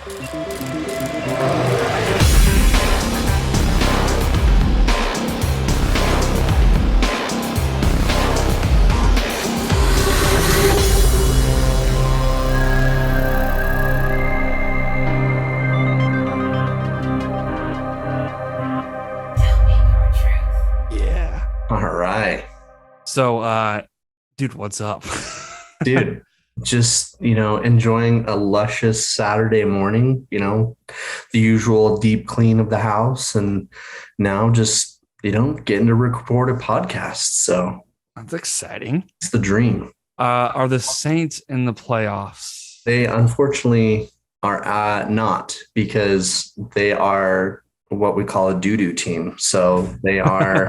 Yeah. All right, So, dude, what's up? dude. Just, enjoying a luscious Saturday morning, the usual deep clean of the house. And now just, getting to record a podcast. So That's exciting. it's the dream. Are the Saints in the playoffs? They unfortunately are not because they are what we call a doo-doo team. So they are.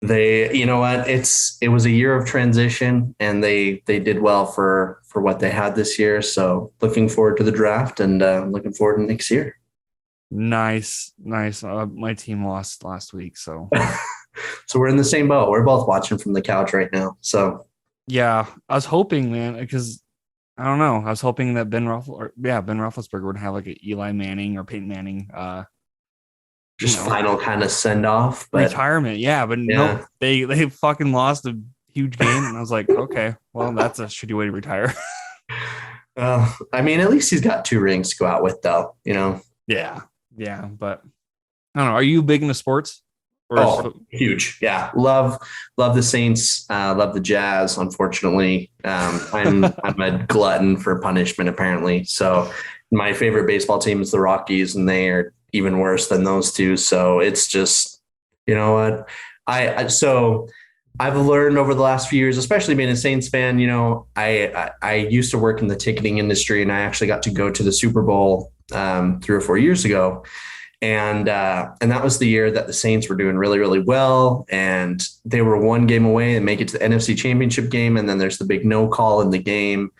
You know what? It was a year of transition, and they did well for what they had this year. So looking forward to the draft and looking forward to next year. Nice, nice. My team lost last week, so So we're in the same boat. We're both watching from the couch right now. So yeah, I was hoping, man, because I don't know. I was hoping that Ben Roethlisberger would have like an Eli Manning or Peyton Manning, just final kind of send off, but retirement. Yeah, but yeah. nope, they fucking lost a huge game, and I was like, okay, well, that's a shitty way to retire. I mean, at least he's got 2 rings to go out with, though. Yeah, but I don't know. Are you big into sports? Huge. Yeah. Love the Saints. Love the Jazz. Unfortunately, I'm a glutton for punishment, apparently. So my favorite baseball team is the Rockies, and they are even worse than those two. So it's just, you know what? So I've learned over the last few years, especially being a Saints fan, I used to work in the ticketing industry, and I actually got to go to the Super Bowl 3 or 4 years ago. And that was the year that the Saints were doing really, really well. And they were 1 game away and make it to the NFC Championship game. And then there's the big no call in the game,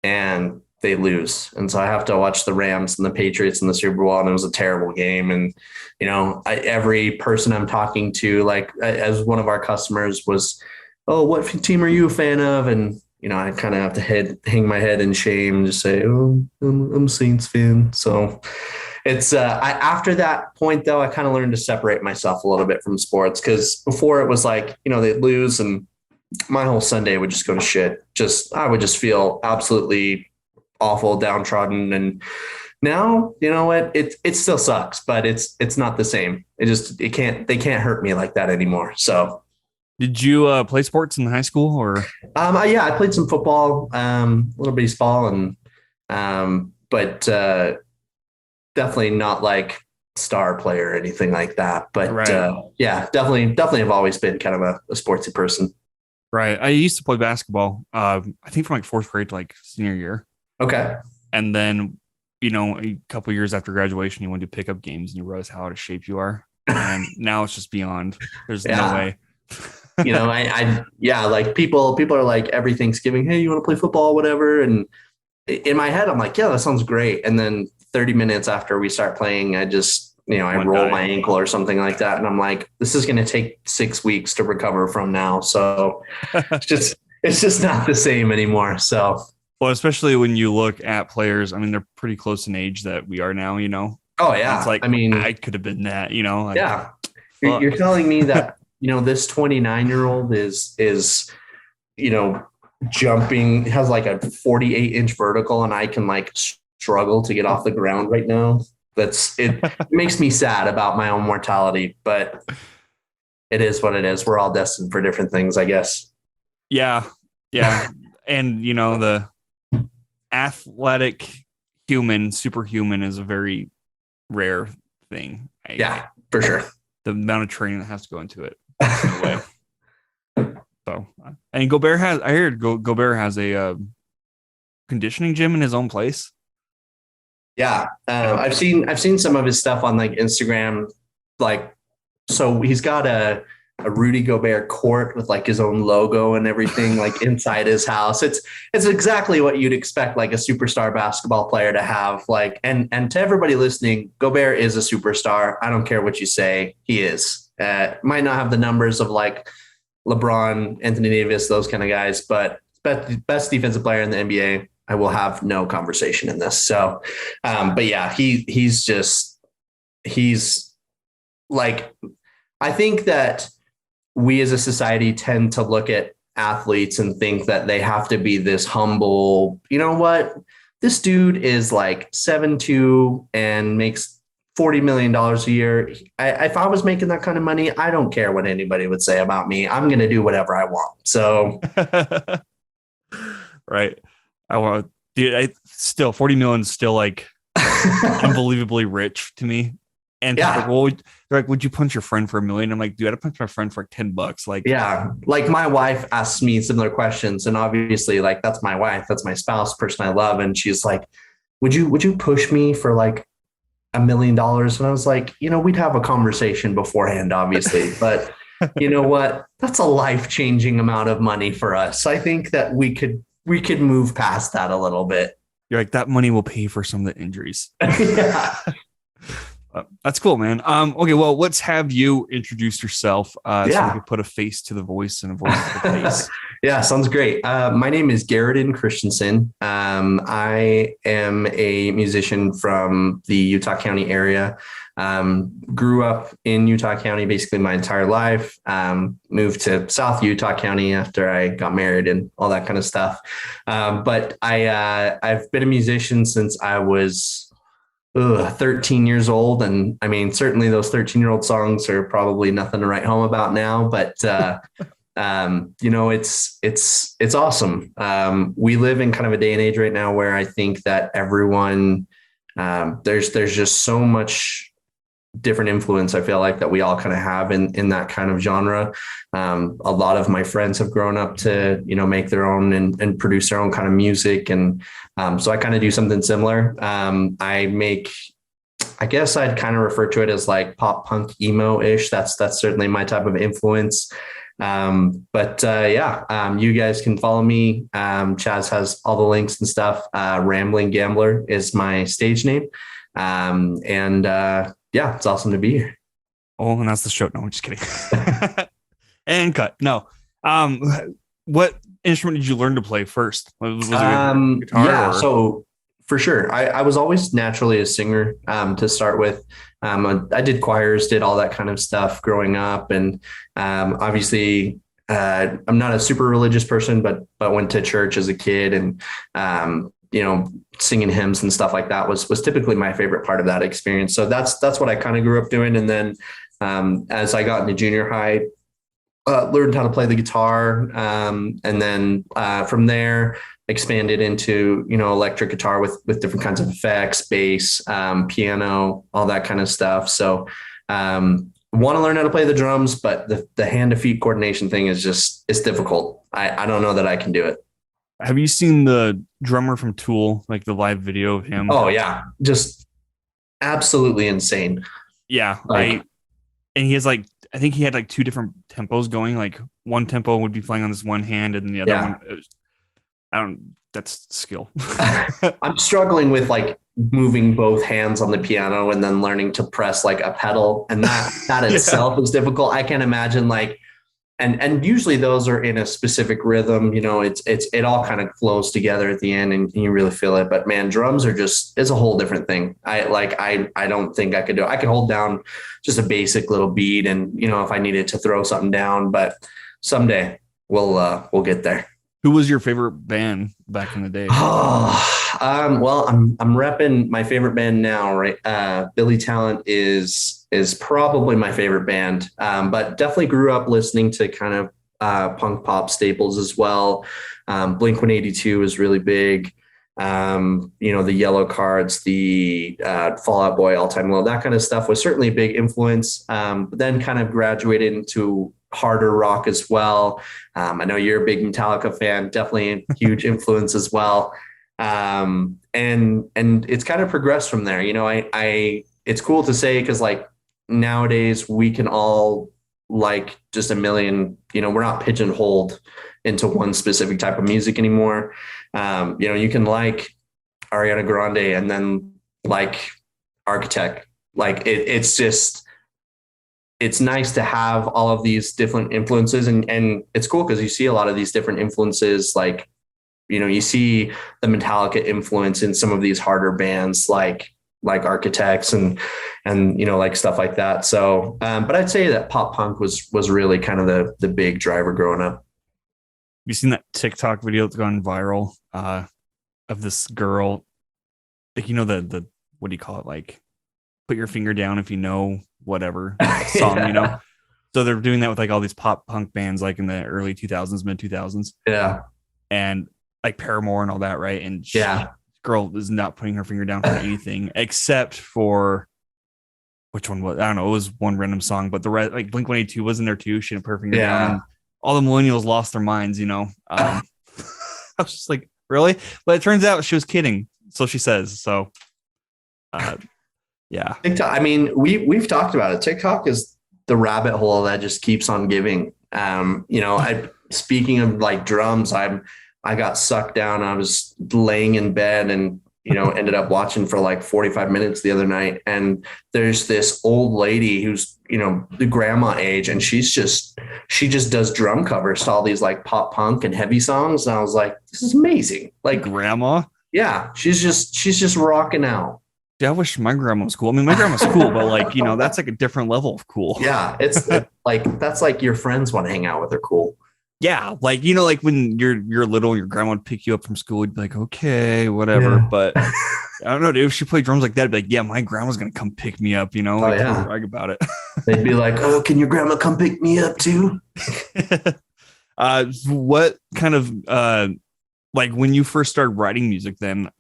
and they lose. And so I have to watch the Rams and the Patriots in the Super Bowl. And it was a terrible game. And, every person I'm talking to, like as one of our customers was, oh, what team are you a fan of? And, I kind of have to hang my head in shame and just say, oh, I'm a Saints fan. So it's after that point, though, I kind of learned to separate myself a little bit from sports, because before it was like, they'd lose and my whole Sunday would just go to shit. I would just feel absolutely awful, downtrodden. And now, you know what? It still sucks, but it's not the same. They can't hurt me like that anymore. So. Did you play sports in high school or? Yeah, I played some football, a little baseball, and but definitely not like star player or anything like that. But right. Yeah, definitely have always been kind of a sportsy person. Right. I used to play basketball. I think from like 4th grade to like senior year. Okay. And then, a couple years after graduation, you went to pick up games and you realize how out of shape you are. And now it's just beyond. There's no way. Like people are like every Thanksgiving, hey, you want to play football, whatever. And in my head, I'm like, yeah, that sounds great. And then 30 minutes after we start playing, I just, I roll my ankle or something like that. And I'm like, this is going to take 6 weeks to recover from now. So it's just not the same anymore. So, well, especially when you look at players, I mean, they're pretty close in age that we are now, Oh yeah. It's like, I mean, I could have been that, like, yeah. You're telling me that, this 29-year-old is, jumping, has like a 48-inch vertical, and I can like struggle to get off the ground right now. It makes me sad about my own mortality, but it is what it is. We're all destined for different things, I guess. Yeah. Yeah. And, the athletic superhuman is a very rare thing. For sure. The amount of training that has to go into it. No way. So, and Gobert has a conditioning gym in his own place. Yeah. I've seen some of his stuff on like Instagram. Like, so he's got a Rudy Gobert court with like his own logo and everything, like inside his house. It's exactly what you'd expect like a superstar basketball player to have. Like, and to everybody listening, Gobert is a superstar. I don't care what you say. He is. Might not have the numbers of like LeBron, Anthony Davis, those kind of guys, but best defensive player in the NBA. I will have no conversation in this. So, but yeah, he's like, I think that we as a society tend to look at athletes and think that they have to be this humble, you know what? This dude is like 7'2" and makes $40 million a year. If I was making that kind of money, I don't care what anybody would say about me. I'm going to do whatever I want. So, right. I want, dude, I still 40 million is still like unbelievably rich to me. And yeah. they're like, would you punch your friend for $1 million? I'm like, dude, I'd punch my friend for like $10. Like, yeah, like my wife asks me similar questions, and obviously, like, that's my wife, that's my spouse, person I love, and she's like, would you push me for like $1 million? And I was like, we'd have a conversation beforehand, obviously, but you know what? That's a life-changing amount of money for us. I think that we could move past that a little bit. You're like, that money will pay for some of the injuries. Yeah. That's cool, man. Okay, well, let's have you introduce yourself so we can put a face to the voice and a voice to the face. Yeah, sounds great. My name is Geraden Christensen. I am a musician from the Utah County area. Grew up in Utah County basically my entire life. Moved to South Utah County after I got married and all that kind of stuff. But I've been a musician since I was 13 years old. And I mean, certainly those 13-year-old songs are probably nothing to write home about now, but, it's awesome. We live in kind of a day and age right now where I think that everyone, there's just so much different influence. I feel like that we all kind of have in that kind of genre. A lot of my friends have grown up to, make their own and produce their own kind of music. And so I kind of do something similar. I guess I'd kind of refer to it as like pop punk emo ish. That's certainly my type of influence. You guys can follow me. Chaz has all the links and stuff. Rambling Gambler is my stage name. It's awesome to be here. Oh, and that's the show. No, I'm just kidding. And cut. No. What instrument did you learn to play first? Was it guitar? Yeah, so for sure. I was always naturally a singer to start with. I did choirs, did all that kind of stuff growing up. And obviously, I'm not a super religious person, but went to church as a kid and, singing hymns and stuff like that was typically my favorite part of that experience. So that's what I kind of grew up doing. And then as I got into junior high, learned how to play the guitar. And then from there, expanded into, electric guitar with different kinds of effects, bass, piano, all that kind of stuff. So want to learn how to play the drums, but the hand to feet coordination thing it's difficult. I don't know that I can do it. Have you seen the drummer from Tool, like the live video of him? Oh yeah. Just absolutely insane. Yeah. And he has I think he had like two different tempos going. Like one tempo would be playing on this one hand and the other one, that's skill. I'm struggling with like moving both hands on the piano and then learning to press like a pedal. And that itself is difficult. I can't imagine and usually those are in a specific rhythm, it all kind of flows together at the end and you really feel it. But man, drums are it's a whole different thing. I don't think I could do it. I could hold down just a basic little beat and, if I needed to throw something down, but someday we'll get there. Who was your favorite band back in the day? Well, I'm repping my favorite band now, right? Billy Talent is probably my favorite band, but definitely grew up listening to kind of punk pop staples as well. Blink-182 is really big. The Yellow Cards, the Fall Out Boy, All Time Low, that kind of stuff was certainly a big influence. But then kind of graduated into harder rock as well. I know you're a big Metallica fan, definitely a huge influence as well. And it's kind of progressed from there. It's cool to say, cause like nowadays we can all like just a million, we're not pigeonholed into one specific type of music anymore. You can like Ariana Grande and then like Architect, like it's nice to have all of these different influences and it's cool because you see a lot of these different influences like you see the Metallica influence in some of these harder bands like Architects and like stuff like that. So, but I'd say that pop punk was really kind of the big driver growing up. You seen that TikTok video that's gone viral of this girl, like the what do you call it, like put your finger down if you know whatever song, Yeah. So they're doing that with like all these pop punk bands like in the early 2000s, mid 2000s, Yeah. and like Paramore and all that, right? And Yeah. girl is not putting her finger down for anything except for which one was, I don't know, it was one random song, but the rest, like Blink-182 was in there too. She didn't put her finger down, and all the millennials lost their minds. I was just like, really? But it turns out she was kidding, so she says. So yeah, TikTok, I mean, we've talked about it. TikTok is the rabbit hole that just keeps on giving. I speaking of like drums, I got sucked down. I was laying in bed and ended up watching for like 45 minutes the other night. And there's this old lady who's the grandma age, and she just does drum covers to all these like pop punk and heavy songs. And I was like, this is amazing. Like grandma. Yeah, she's just rocking out. Yeah, I wish my grandma was cool. I mean, my grandma's cool, but like, that's like a different level of cool. Yeah, it's like that's like your friends want to hang out with are cool. Yeah, like like when you're little, your grandma would pick you up from school, you'd be like, okay, whatever. Yeah. But I don't know, dude. If she played drums like that, I'd be like, yeah, my grandma's gonna come pick me up, like brag about it. They'd be like, oh, can your grandma come pick me up too? What kind of like when you first started writing music then,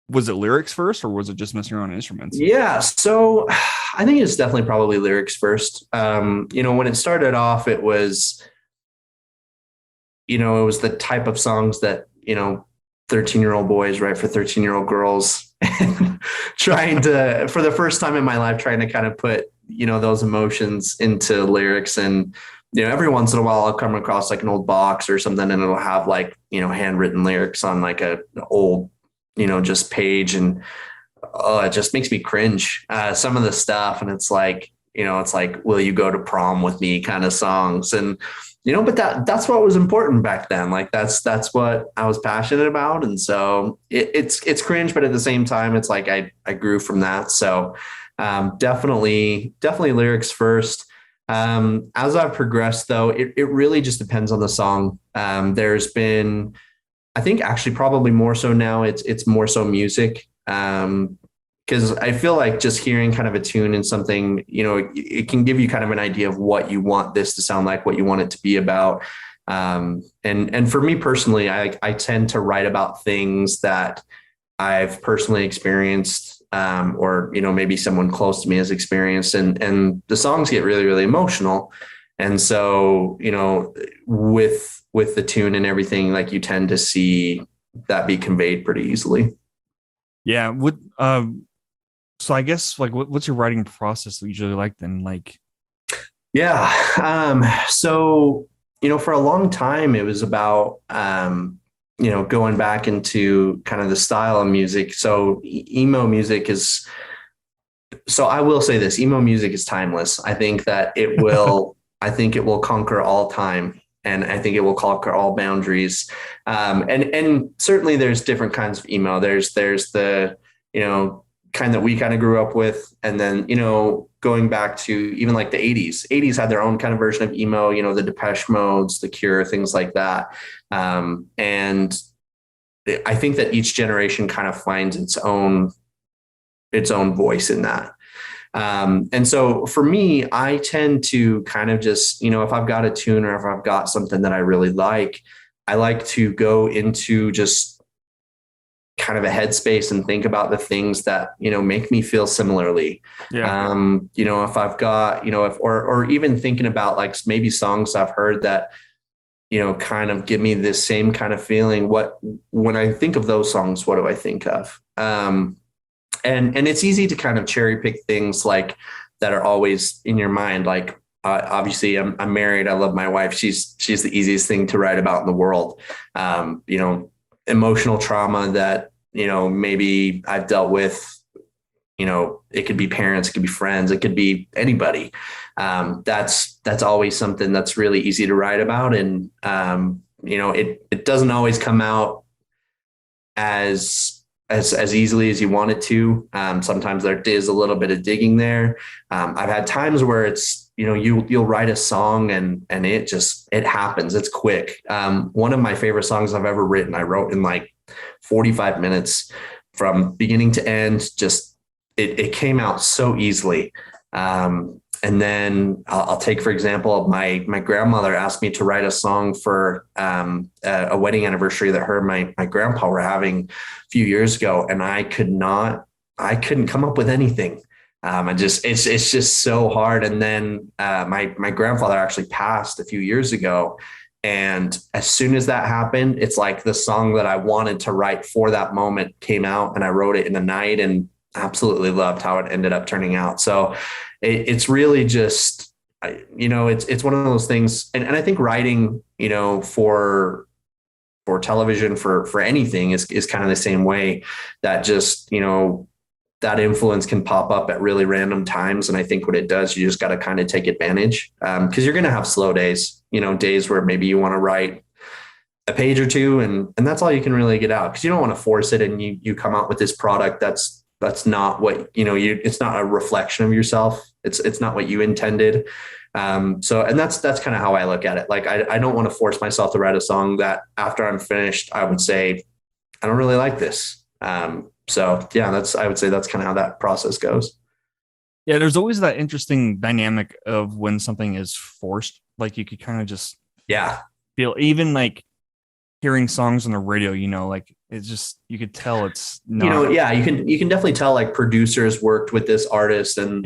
was it lyrics first or was it just messing around on instruments? Yeah. So I think it's definitely probably lyrics first. When it started off, it was, it was the type of songs that, 13-year-old boys write for 13-year-old girls, trying to, for the first time in my life, trying to kind of put, those emotions into lyrics. And, every once in a while I'll come across like an old box or something and it'll have like, handwritten lyrics on like an old, just page, and it just makes me cringe. Some of the stuff, and it's like, will you go to prom with me kind of songs, and but that's what was important back then. Like that's what I was passionate about, and so it's cringe, but at the same time, it's like I grew from that. So definitely lyrics first. As I've progressed, though, it really just depends on the song. There's been, I think actually probably more so now it's more so music. Because I feel like just hearing kind of a tune in something, it can give you kind of an idea of what you want this to sound like, what you want it to be about. And for me personally, I tend to write about things that I've personally experienced, or, maybe someone close to me has experienced, and the songs get really, really emotional. And so, with the tune and everything, like you tend to see that be conveyed pretty easily. Yeah. So I guess like what's your writing process usually like then? Like, yeah. So, for a long time it was about, going back into kind of the style of music. So emo music is, so I will say this, emo music is timeless. I think that it will, I think it will conquer all time. And I think it will conquer all boundaries. And certainly there's different kinds of emo. There's the, kind that we kind of grew up with. And then, going back to even like the 80s had their own kind of version of emo, the Depeche Modes, the Cure, things like that. And I think that each generation kind of finds its own voice in that. And so for me, I tend to kind of just, if I've got a tune or if I've got something that I really like, I like to go into just kind of a headspace and think about the things that, make me feel similarly. Yeah. If I've got, or even thinking about like maybe songs I've heard that, kind of give me this same kind of feeling. When I think of those songs, what do I think of? And it's easy to kind of cherry pick things like that are always in your mind. Like, obviously I'm married. I love my wife. She's the easiest thing to write about in the world. Emotional trauma that, maybe I've dealt with, it could be parents, it could be friends, it could be anybody. That's always something that's really easy to write about. And, it doesn't always come out as easily as you want it to. Sometimes there is a little bit of digging there. I've had times where it's, you'll write a song and it happens. It's quick. One of my favorite songs I've ever written, I wrote in like 45 minutes from beginning to end. Just, it came out so easily. And then I'll take, for example, my grandmother asked me to write a song for a wedding anniversary that her and my grandpa were having a few years ago. And I couldn't come up with anything. It's just so hard. And then my grandfather actually passed a few years ago. And as soon as that happened, it's like the song that I wanted to write for that moment came out, and I wrote it in the night and absolutely loved how it ended up turning out. So it's really just, it's one of those things. And I think writing, for television, for anything is kind of the same way, that just, that influence can pop up at really random times. And I think what it does, you just got to kind of take advantage, because you're going to have slow days, days where maybe you want to write a page or two, and that's all you can really get out, because you don't want to force it. And you come out with this product that's not what, it's not a reflection of yourself. It's not what you intended. And that's kind of how I look at it. Like, I don't want to force myself to write a song that after I'm finished, I would say, I don't really like this. So yeah, I would say that's kind of how that process goes. Yeah. There's always that interesting dynamic of when something is forced. Like, you could kind of just feel, even like hearing songs on the radio, like, it's just, you could tell it's not, you can definitely tell, like, producers worked with this artist and,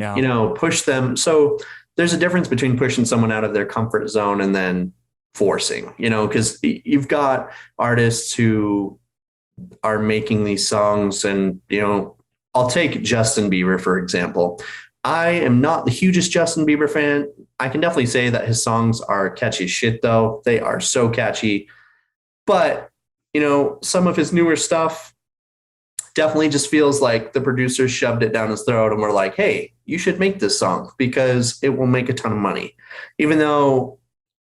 push them. So there's a difference between pushing someone out of their comfort zone and then forcing, because you've got artists who are making these songs, and, I'll take Justin Bieber, for example. I am not the hugest Justin Bieber fan. I can definitely say that his songs are catchy as shit, though. They are so catchy. But, some of his newer stuff definitely just feels like the producers shoved it down his throat and were like, hey, you should make this song because it will make a ton of money. Even though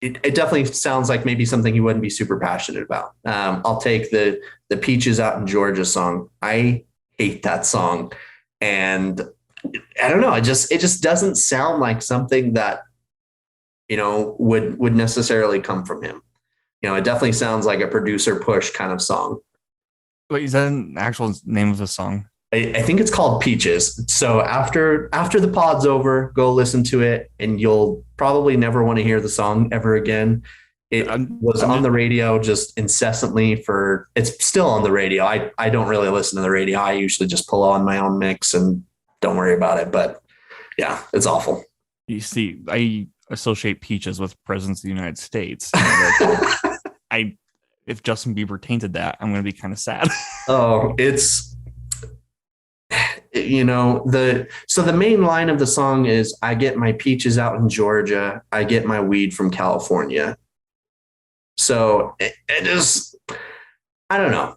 it definitely sounds like maybe something he wouldn't be super passionate about. I'll take the Peaches Out in Georgia song. I hate that song. And I don't know. It just doesn't sound like something that, would necessarily come from him. It definitely sounds like a producer push kind of song. Wait, is that an actual name of the song? I think it's called Peaches. So after the pod's over, go listen to it, and you'll probably never want to hear the song ever again. It was on the radio just incessantly it's still on the radio. I don't really listen to the radio. I usually just pull on my own mix and don't worry about it. But yeah, it's awful. You see, I associate Peaches with presidents of the United States. If Justin Bieber tainted that, I'm going to be kind of sad. Oh, it's, the main line of the song is, I get my peaches out in Georgia. I get my weed from California. So it just, I don't know.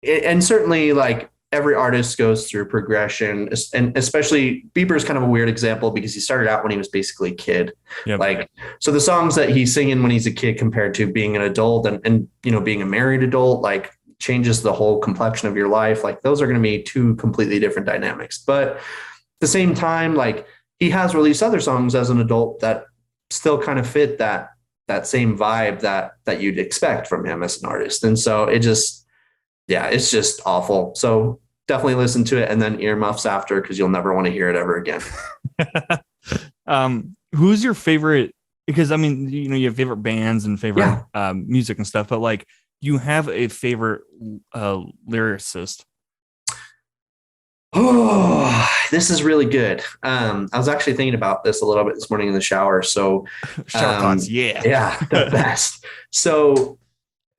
And certainly, like, every artist goes through progression, and especially Bieber is kind of a weird example because he started out when he was basically a kid. Yep. Like, so the songs that he's singing when he's a kid compared to being an adult and being a married adult, like, changes the whole complexion of your life. Like, those are going to be two completely different dynamics. But at the same time, like, he has released other songs as an adult that still kind of fit that same vibe that you'd expect from him as an artist. And so it's just awful. So definitely listen to it and then earmuffs after, because you'll never want to hear it ever again. Who's your favorite? Because, I mean, you have favorite bands and favorite music and stuff, but, like, you have a favorite lyricist. Oh, this is really good. I was actually thinking about this a little bit this morning in the shower. So shower thoughts. Yeah, the best. So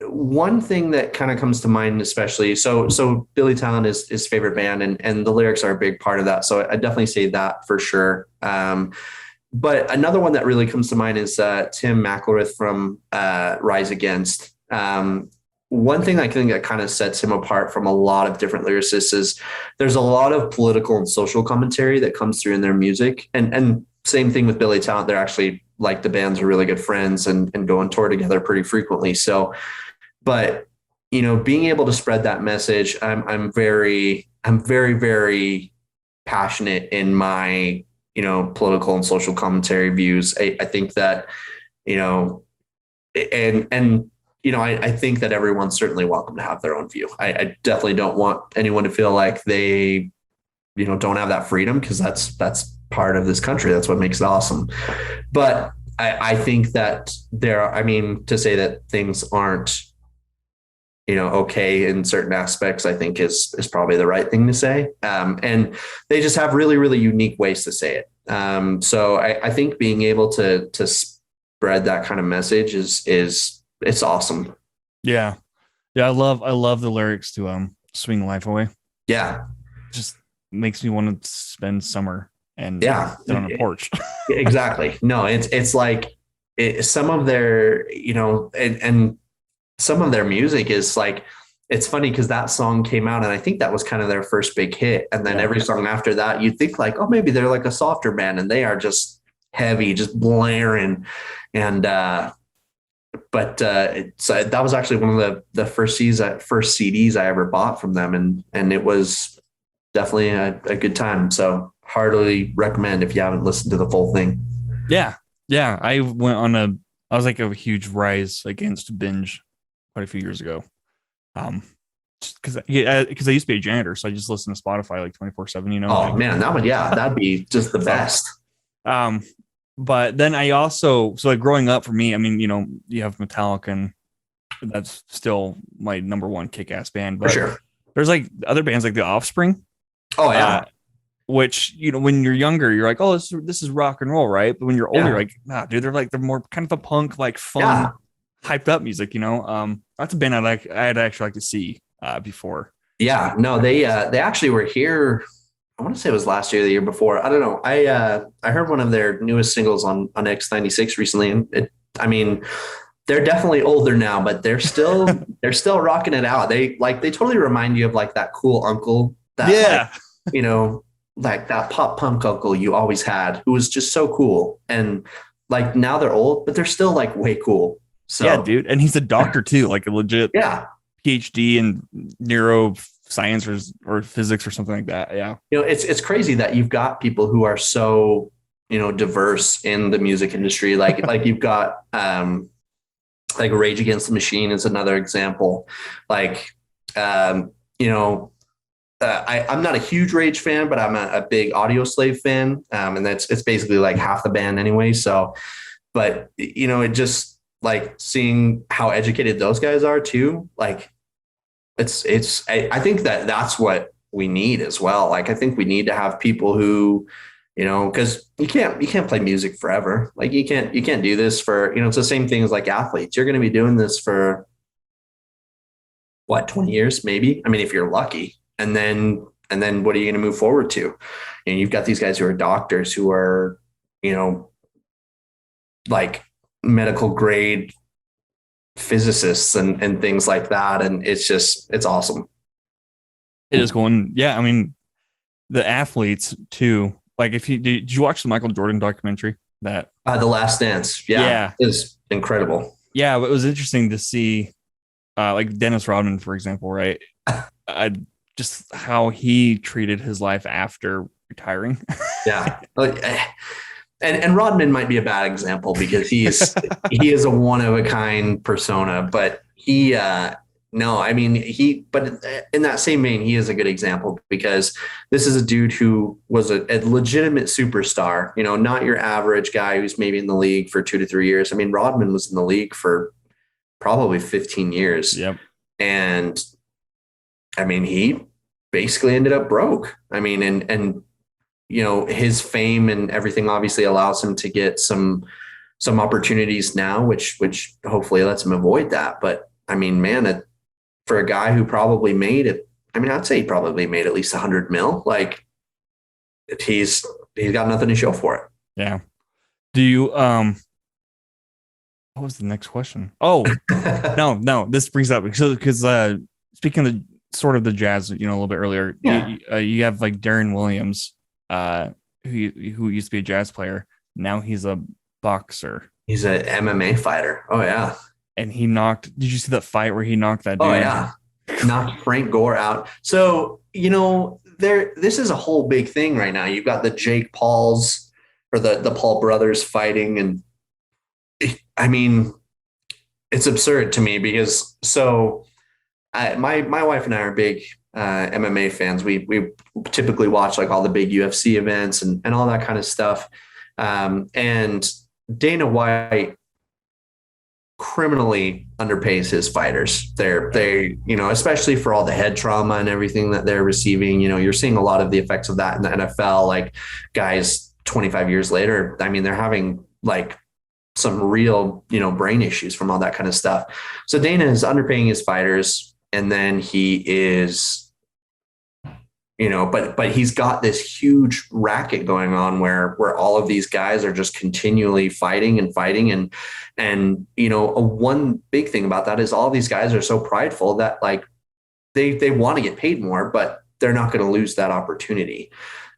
one thing that kind of comes to mind, especially, so Billy Talent is his favorite band, and the lyrics are a big part of that. So I definitely say that for sure. But another one that really comes to mind is Tim McElrath from Rise Against. One thing I think that kind of sets him apart from a lot of different lyricists is there's a lot of political and social commentary that comes through in their music. And same thing with Billy Talent. They're actually like the bands are really good friends and go on tour together pretty frequently. So, but being able to spread that message, I'm very, very passionate in my, political and social commentary views. I think that, I think that everyone's certainly welcome to have their own view. I definitely don't want anyone to feel like they, don't have that freedom, because that's part of this country. That's what makes it awesome. But I think that to say that things aren't, okay in certain aspects, I think is probably the right thing to say. And they just have really, really unique ways to say it. So I think being able to spread that kind of message it's awesome. Yeah. I love the lyrics to Swing Life Away. Yeah. Just makes me want to spend summer and sit on a porch. Exactly. No, it's like some of their, and some of their music is like, it's funny because that song came out and I think that was kind of their first big hit. And then every song after that, you'd think like, oh, maybe they're like a softer band, and they are just heavy, just blaring. And, so that was actually one of the first CDs I ever bought from them. And it was definitely a good time. So heartily recommend if you haven't listened to the full thing. Yeah. I was like a huge Rise Against binge quite a few years ago. Because I used to be a janitor, so I just listened to Spotify like 24/7. Oh man, that'd be just the best. But then I also, so like growing up for me, I mean, you have Metallica, and that's still my number one kick-ass band. But for sure, there's like other bands like The Offspring. Oh yeah. Which, when you're younger, you're like, oh, this is rock and roll, right? But when you're older, you're like, nah, dude, they're more kind of a punk, like fun, hyped up music. That's a band I'd actually like to see before. Yeah, no, they actually were here. I want to say it was last year, or the year before. I don't know. I heard one of their newest singles on X96 recently, and they're definitely older now, but they're still rocking it out. They totally remind you of like that cool uncle that like that pop punk uncle you always had, who was just so cool. And like now they're old, but they're still like way cool. So yeah, dude. And he's a doctor too, like a legit PhD in neuroscience or physics or something like that. Yeah. It's crazy that you've got people who are so, diverse in the music industry. Like you've got like Rage Against the Machine is another example. Like, I'm not a huge Rage fan, but I'm a big Audio Slave fan. And it's basically like half the band anyway. So, but it just like seeing how educated those guys are too. Like I think that's what we need as well. Like, I think we need to have people who, cause you can't play music forever. Like you can't do this for, it's the same thing as like athletes. You're going to be doing this for what, 20 years, maybe? I mean, if you're lucky. And then what are you going to move forward to? And you've got these guys who are doctors, who are, like medical grade physicists and things like that. And it's awesome. It is going. Yeah. I mean, the athletes too. Like did you watch the Michael Jordan documentary that The Last Dance? Yeah. It's incredible. Yeah. But it was interesting to see like Dennis Rodman, for example, right? Just how he treated his life after retiring. Yeah. And Rodman might be a bad example because he is a one of a kind persona, but but in that same vein, he is a good example, because this is a dude who was a legitimate superstar, not your average guy who's maybe in the league for 2 to 3 years. I mean, Rodman was in the league for probably 15 years. Yep. And I mean, he basically ended up broke. I mean, and his fame and everything obviously allows him to get some opportunities now, which hopefully lets him avoid that. But I mean, man, for a guy who probably made it, I mean, I'd say he probably made at least 100 mil. Like he's got nothing to show for it. Yeah. Do you, what was the next question? Oh, no, this brings up because speaking of sort of the jazz, a little bit earlier, you have like Darren Williams, who used to be a jazz player. Now he's a boxer. He's an MMA fighter. Oh yeah. And he knocked. Did you see that fight where he knocked that dude? Oh yeah. Knocked Frank Gore out. So, this is a whole big thing right now. You've got the Jake Pauls or the Paul brothers fighting. And I mean, it's absurd to me because my wife and I are big MMA fans. We typically watch like all the big UFC events and all that kind of stuff. And Dana White criminally underpays his fighters. They especially for all the head trauma and everything that they're receiving. You're seeing a lot of the effects of that in the NFL. Like guys 25 years later, I mean, they're having like some real, brain issues from all that kind of stuff. So Dana is underpaying his fighters, and then he is, but he's got this huge racket going on where all of these guys are just continually fighting. And, one big thing about that is all these guys are so prideful that like they want to get paid more, but they're not going to lose that opportunity.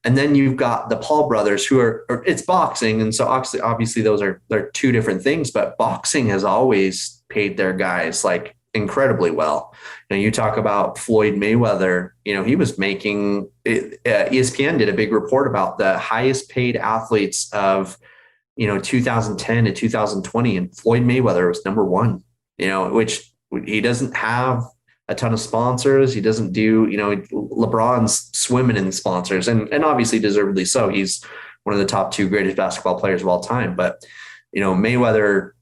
And then you've got the Paul brothers who it's boxing. And so obviously they're two different things, but boxing has always paid their guys like incredibly well. You talk about Floyd Mayweather, he was making ESPN did a big report about the highest paid athletes of, 2010 to 2020. And Floyd Mayweather was number one, which he doesn't have a ton of sponsors. He doesn't do, LeBron's swimming in sponsors and obviously deservedly so. He's one of the top two greatest basketball players of all time. But, Mayweather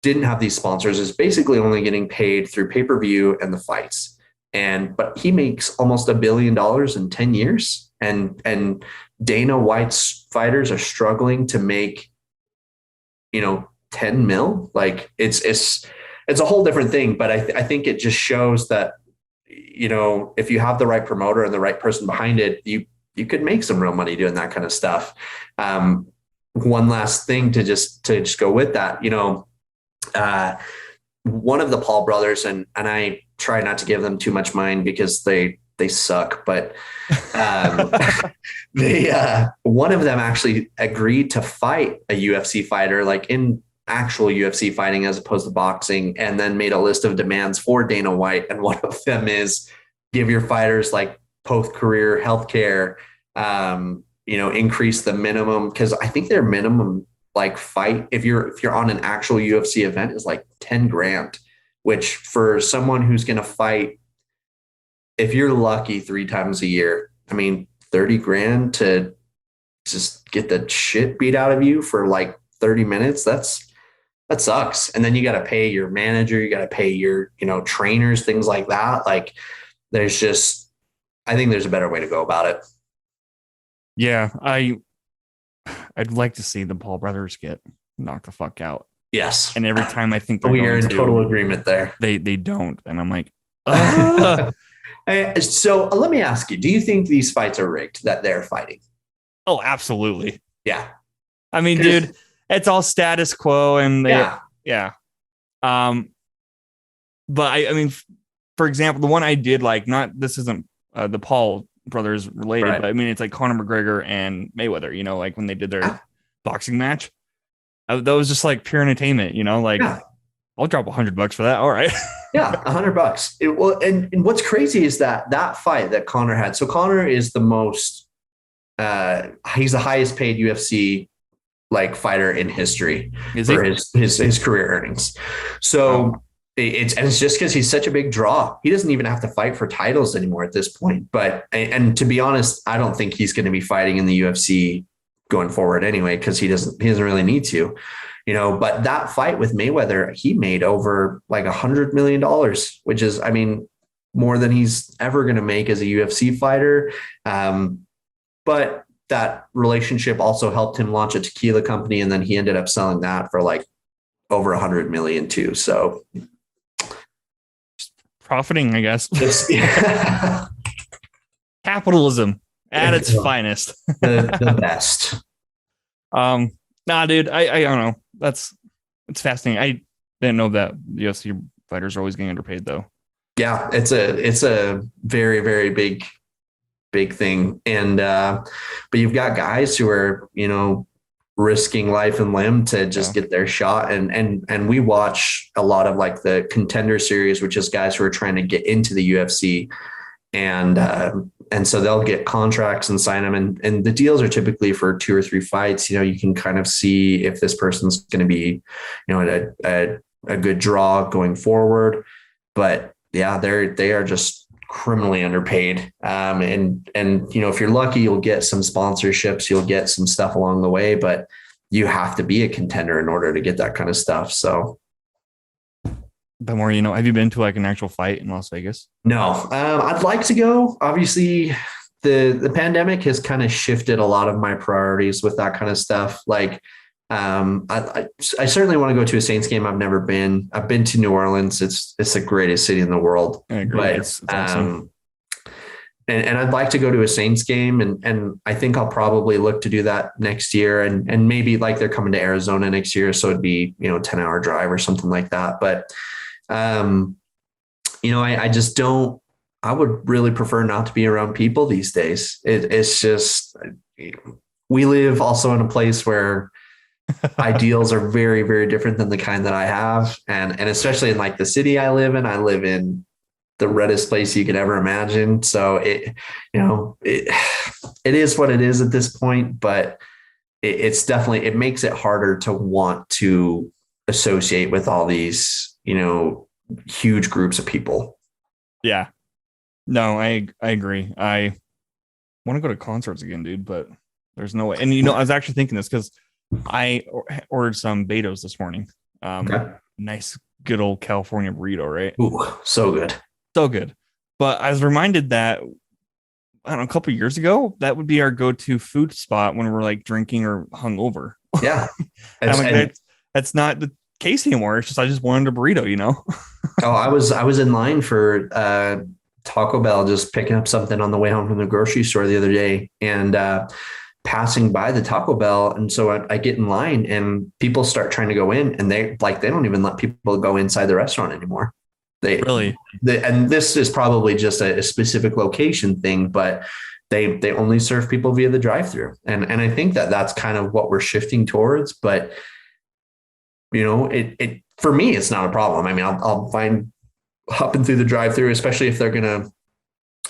didn't have these sponsors, is basically only getting paid through pay-per-view and the fights. But he makes almost $1 billion in 10 years. And Dana White's fighters are struggling to make, 10 mil. Like it's a whole different thing, but I think it just shows that, if you have the right promoter and the right person behind it, you could make some real money doing that kind of stuff. One last thing to just go with that, one of the Paul brothers, and I try not to give them too much mind because they suck, but one of them actually agreed to fight a UFC fighter, like in actual UFC fighting as opposed to boxing, and then made a list of demands for Dana White. And one of them is give your fighters like post-career healthcare, increase the minimum. Cause I think their minimum like fight, if you're on an actual UFC event is like 10 grand, which for someone who's going to fight, if you're lucky 3 times a year, I mean, 30 grand to just get the shit beat out of you for like 30 minutes. That sucks. And then you got to pay your manager, you got to pay your, trainers, things like that. Like I think there's a better way to go about it. Yeah. I'd like to see the Paul brothers get knocked the fuck out. Yes. And every time I think we are in total agreement there. They don't. And I'm like, so let me ask you, do you think these fights are rigged that they're fighting? Oh, absolutely. Yeah. I mean, dude, it's all status quo and yeah. But I mean, for example, the one I did like, this isn't the Paul brothers related, right, but I mean, it's like Conor McGregor and Mayweather, like when they did their boxing match, that was just like pure entertainment, I'll drop $100 for that. All right. Yeah. $100. And what's crazy is that fight that Conor had. So Conor is the most, he's the highest paid UFC like fighter in history for his career earnings. So it's just because he's such a big draw. He doesn't even have to fight for titles anymore at this point. And to be honest, I don't think he's going to be fighting in the UFC going forward anyway, because he doesn't really need to, but that fight with Mayweather, he made over like $100 million, which is, I mean, more than he's ever going to make as a UFC fighter. But that relationship also helped him launch a tequila company. And then he ended up selling that for like over 100 million too. So profiting, I guess. Capitalism at its finest. the best. Nah, dude, I don't know. It's fascinating. I didn't know that the UFC fighters are always getting underpaid though. Yeah, it's a very, very big thing. And but you've got guys who are, risking life and limb to just get their shot. And we watch a lot of like the Contender Series, which is guys who are trying to get into the UFC. And so they'll get contracts and sign them. And the deals are typically for 2 or 3 fights. You know, you can kind of see if this person's going to be, you know, a good draw going forward. But yeah, they are just criminally underpaid. And, you know, if you're lucky, you'll get some sponsorships, you'll get some stuff along the way, but you have to be a contender in order to get that kind of stuff. So. The more you know, have you been to like an actual fight in Las Vegas? No, I'd like to go. Obviously, the pandemic has kind of shifted a lot of my priorities with that kind of stuff. Like, I certainly want to go to a Saints game. I've never been. I've been to New Orleans. It's the greatest city in the world. I agree. But, it's awesome. And I'd like to go to a Saints game, and I think I'll probably look to do that next year. And maybe like they're coming to Arizona next year, so it'd be, you know, 10-hour drive or something like that. But you know, I just don't, I would really prefer not to be around people these days. It's just, we live also in a place where ideals are very, very different than the kind that I have. And especially in like the city I live in the reddest place you could ever imagine. So it is what it is at this point, but it's definitely, it makes it harder to want to associate with all these, you know, huge groups of people. Yeah. No, I agree. I want to go to concerts again, dude, but there's no way. And, you know, I was actually thinking this because I ordered some Beto's this morning. Okay. Nice, good old California burrito, right? Ooh, so good. So good. But I was reminded that, I don't know, a couple of years ago, that would be our go-to food spot when we're like drinking or hungover. Yeah. That's not the case anymore. It's just, I just wanted a burrito, you know? Oh, I was in line for Taco Bell, just picking up something on the way home from the grocery store the other day, and passing by the Taco Bell. And so I get in line and people start trying to go in, and they don't even let people go inside the restaurant anymore. And this is probably just a specific location thing, but they only serve people via the drive-through. And I think that's kind of what we're shifting towards, but you know, it for me, it's not a problem. I mean, I'll find hopping through the drive-through, especially if they're going to,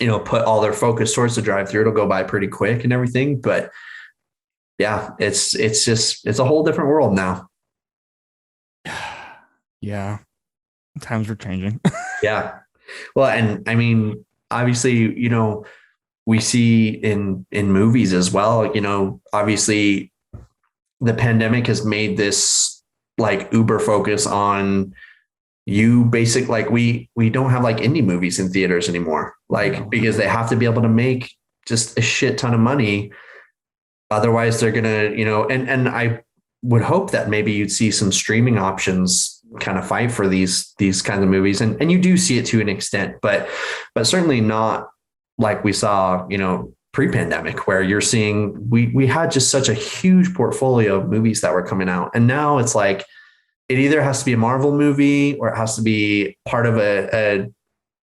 you know, put all their focus towards the drive-through, it'll go by pretty quick and everything. But yeah, it's a whole different world now. Yeah. Times are changing. Yeah. Well, and I mean, obviously, you know, we see in movies as well, you know, obviously the pandemic has made this like uber focus on you basic, like we don't have like indie movies in theaters anymore, like because they have to be able to make just a shit ton of money. Otherwise they're going to, you know, and I would hope that maybe you'd see some streaming options kind of fight for these kinds of movies. And you do see it to an extent, but certainly not like we saw, you know, pre-pandemic, where you're seeing we had just such a huge portfolio of movies that were coming out. And now it's like, it either has to be a Marvel movie or it has to be part of a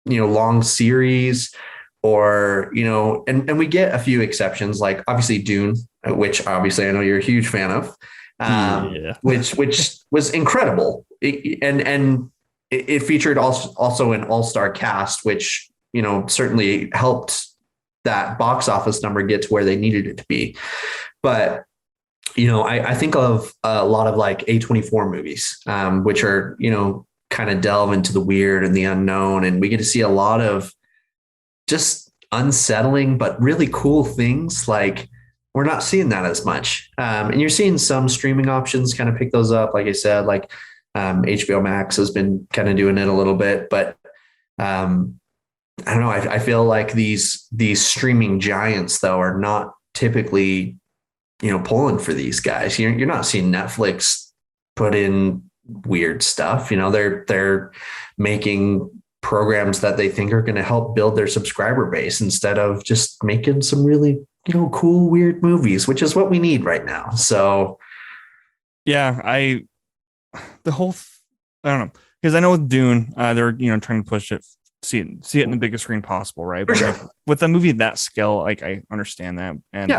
you know, long series, or, you know, and we get a few exceptions, like obviously Dune, which obviously I know you're a huge fan of, which was incredible. And it featured also an all-star cast, which, you know, certainly helped that box office number get to where they needed it to be. But, you know, I think of a lot of like A24 movies, which are, you know, kind of delve into the weird and the unknown. And we get to see a lot of just unsettling, but really cool things. Like, we're not seeing that as much. And you're seeing some streaming options kind of pick those up. Like I said, like HBO Max has been kind of doing it a little bit, but I don't know. I feel like these streaming giants, though, are not typically, you know, pulling for these guys. You're not seeing Netflix put in weird stuff. You know, they're making programs that they think are going to help build their subscriber base instead of just making some really, you know, cool, weird movies, which is what we need right now. So, yeah, I don't know, because I know with Dune, they're, you know, trying to push it. See it in the biggest screen possible, right? But sure. Like, with a movie that scale, like, I understand that, and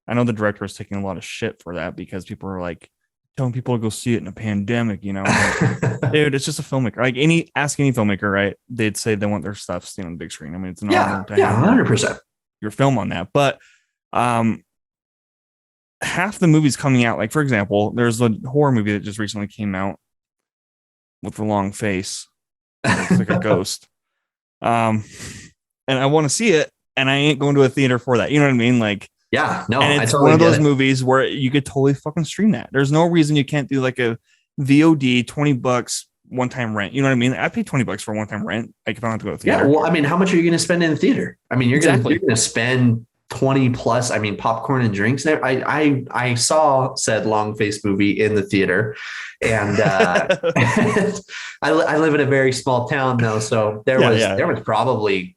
I know the director was taking a lot of shit for that because people were like telling people to go see it in a pandemic, you know. Like, dude, it's just a filmmaker. Like ask any filmmaker, right? They'd say they want their stuff seen on the big screen. I mean, it's an honor to have 100%. Your film on that. But half the movies coming out, like for example, there's a horror movie that just recently came out with a long face. It's like a ghost. And I want to see it, and I ain't going to a theater for that. You know what I mean? Like, yeah, no, and it's one of those movies where you could totally fucking stream that. There's no reason you can't do like a VOD, $20 one-time rent. You know what I mean? I pay $20 for one-time rent. Like if I don't have to go to the theater. Yeah, well, I mean, how much are you going to spend in the theater? I mean, you're going to spend 20 plus. I mean, popcorn and drinks there. I saw said long face movie in the theater, and I live in a very small town though, so there was probably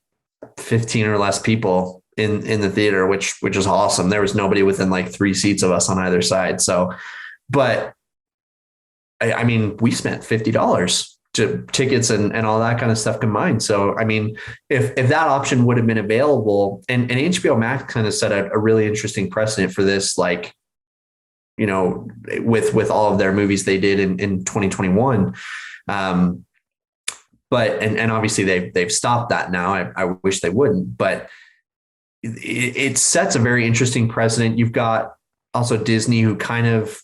15 or less people in the theater, which is awesome. There was nobody within like 3 seats of us on either side. So, but I mean, we spent $50 to tickets and all that kind of stuff combined. So, I mean, if that option would have been available, and HBO Max kind of set a really interesting precedent for this, like, you know, with all of their movies they did in 2021. But obviously they've stopped that now. I wish they wouldn't, but it sets a very interesting precedent. You've got also Disney, who kind of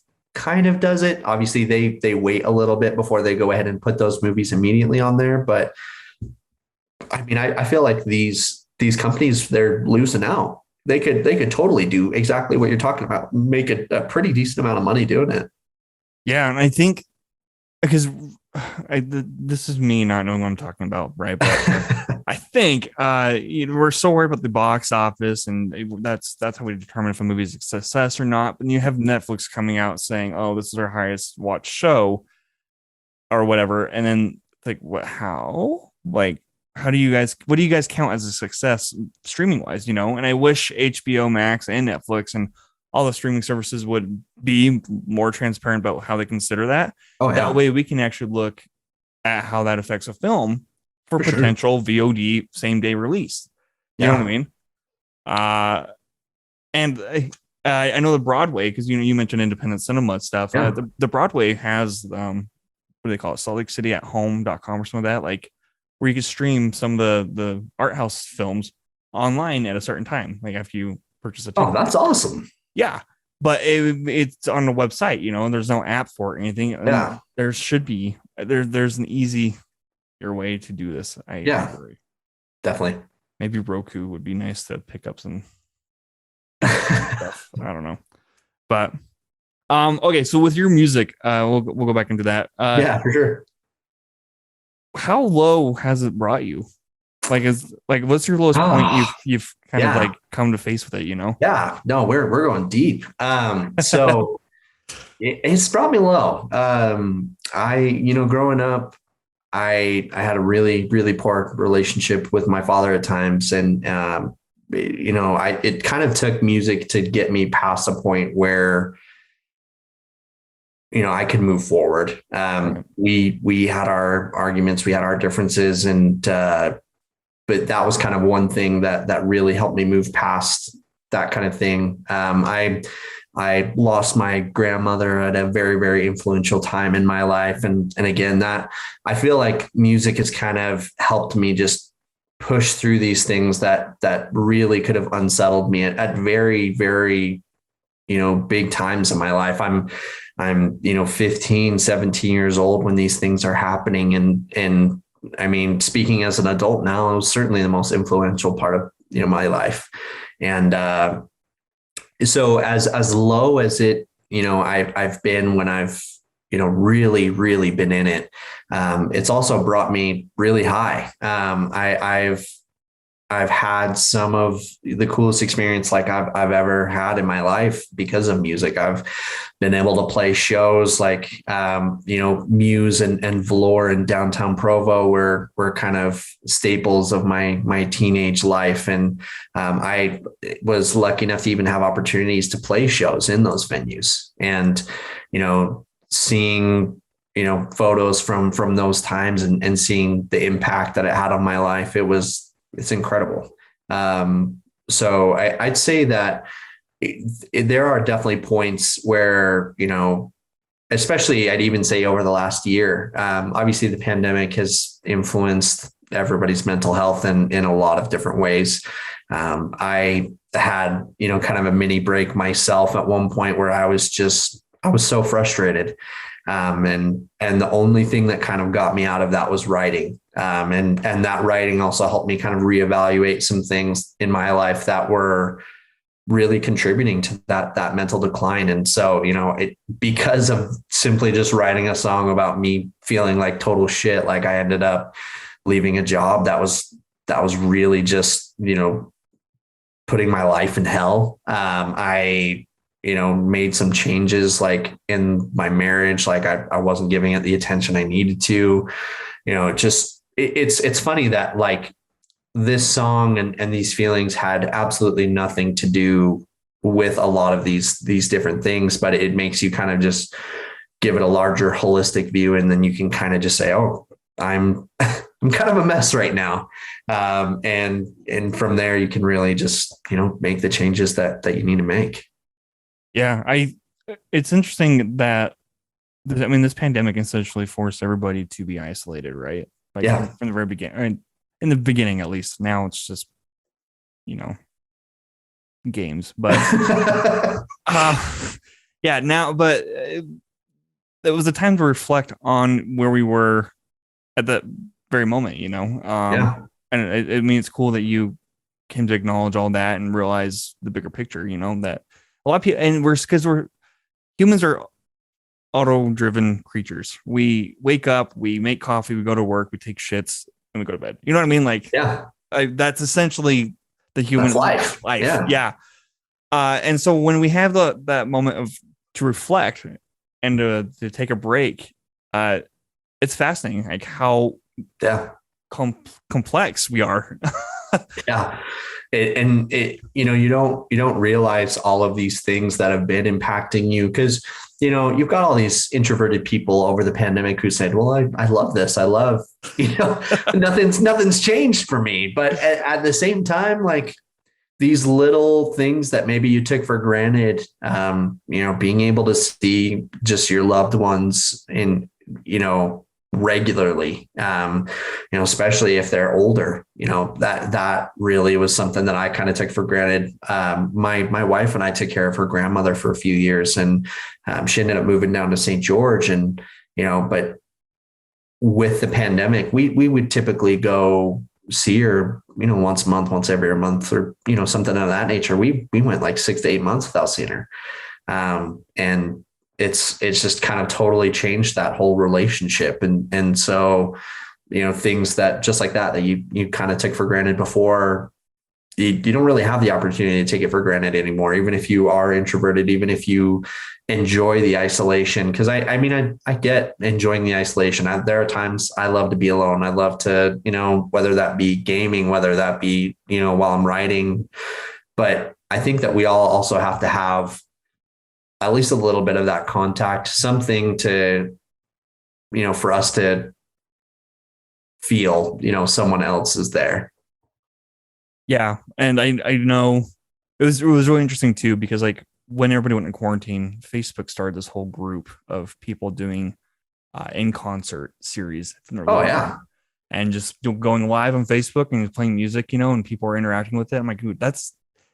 does it. Obviously they wait a little bit before they go ahead and put those movies immediately on there. But I mean, I feel like these companies, they're losing out. They could totally do exactly what you're talking about, make a pretty decent amount of money doing it. Yeah. And I think because this is me not knowing what I'm talking about, right? But I think we're so worried about the box office, and that's how we determine if a movie is a success or not. But you have Netflix coming out saying, "Oh, this is our highest watched show," or whatever, and then like, what? How? Like, what do you guys count as a success streaming wise? You know, and I wish HBO Max and Netflix and all the streaming services would be more transparent about how they consider that. Oh, yeah. That way we can actually look at how that affects a film for potential VOD same day release. You know what I mean? And I know the Broadway, because you mentioned independent cinema stuff. Yeah. The Broadway has what do they call it? Salt Lake City at home.com or something like that, like where you can stream some of the art house films online at a certain time, like after you purchase a ticket. Oh, that's awesome. Yeah, but it's on the website, you know, and there's no app for it or anything. Yeah, there should be. There's an easier way to do this. I agree. Definitely. Maybe Roku would be nice to pick up some stuff. I don't know, but okay. So with your music, we'll go back into that. Yeah, for sure. How low has it brought you? What's your lowest point you've kind of like come to face with it, you know? Yeah, no, we're going deep. So it's brought me low. Growing up, I had a really, really poor relationship with my father at times. And, it kind of took music to get me past a point where, you know, I could move forward. We had our arguments, we had our differences, but that was kind of one thing that really helped me move past that kind of thing. I lost my grandmother at a very, very influential time in my life. And again, that I feel like music has kind of helped me just push through these things that really could have unsettled me at very, very, big times in my life. I'm 15, 17 years old when these things are happening. And I mean, speaking as an adult now, it was certainly the most influential part of, my life. And, so as low as it, I've been when I've, really, really been in it, it's also brought me really high. I've had some of the coolest experience like I've ever had in my life because of music. I've been able to play shows like, Muse and Velour in downtown Provo were kind of staples of my teenage life. And I was lucky enough to even have opportunities to play shows in those venues. And, seeing, photos from those times and seeing the impact that it had on my life, it's incredible. So I'd say that there are definitely points where, especially I'd even say over the last year, obviously the pandemic has influenced everybody's mental health in a lot of different ways. I had, kind of a mini break myself at one point where I was so frustrated. And the only thing that kind of got me out of that was writing. And that writing also helped me kind of reevaluate some things in my life that were really contributing to that mental decline. And so, because of simply just writing a song about me feeling like total shit, like I ended up leaving a job that was really just, putting my life in hell. I made some changes like in my marriage, like I wasn't giving it the attention I needed to, it's funny that like this song and these feelings had absolutely nothing to do with a lot of these different things, but it makes you kind of just give it a larger holistic view. And then you can kind of just say, oh, I'm kind of a mess right now. And from there you can really just, make the changes that you need to make. Yeah, it's interesting that this pandemic essentially forced everybody to be isolated, right? Like from the very beginning, in the beginning at least. Now it's just, games, but now, but it was a time to reflect on where we were at that very moment, and it's cool that you came to acknowledge all that and realize the bigger picture, that a lot of people, and humans are auto-driven creatures. We wake up, we make coffee, we go to work, we take shits, and we go to bed. You know what I mean? Like, that's essentially the human life. Yeah. And so when we have that moment to reflect and to take a break, it's fascinating, like how complex we are. You don't realize all of these things that have been impacting you because, you've got all these introverted people over the pandemic who said, well, I love this. I love, nothing's changed for me. But at the same time, like these little things that maybe you took for granted, being able to see just your loved ones in, regularly, especially if they're older, that really was something that I kind of took for granted. My wife and I took care of her grandmother for a few years, and she ended up moving down to St. George. And, but with the pandemic, we would typically go see her, once a month, once every other month, or, something of that nature. We went like 6 to 8 months without seeing her. And it's just kind of totally changed that whole relationship. And so, things that just like that you kind of took for granted before, you don't really have the opportunity to take it for granted anymore, even if you are introverted, even if you enjoy the isolation. Cause I get enjoying the isolation. There are times I love to be alone. I love to, whether that be gaming, whether that be, while I'm writing, but I think that we all also have to have at least a little bit of that contact, something to, for us to feel, someone else is there. Yeah. And I know it was really interesting too, because like when everybody went in quarantine, Facebook started this whole group of people doing in concert series from their living room, and just going live on Facebook and playing music, and people are interacting with it. I'm like, dude,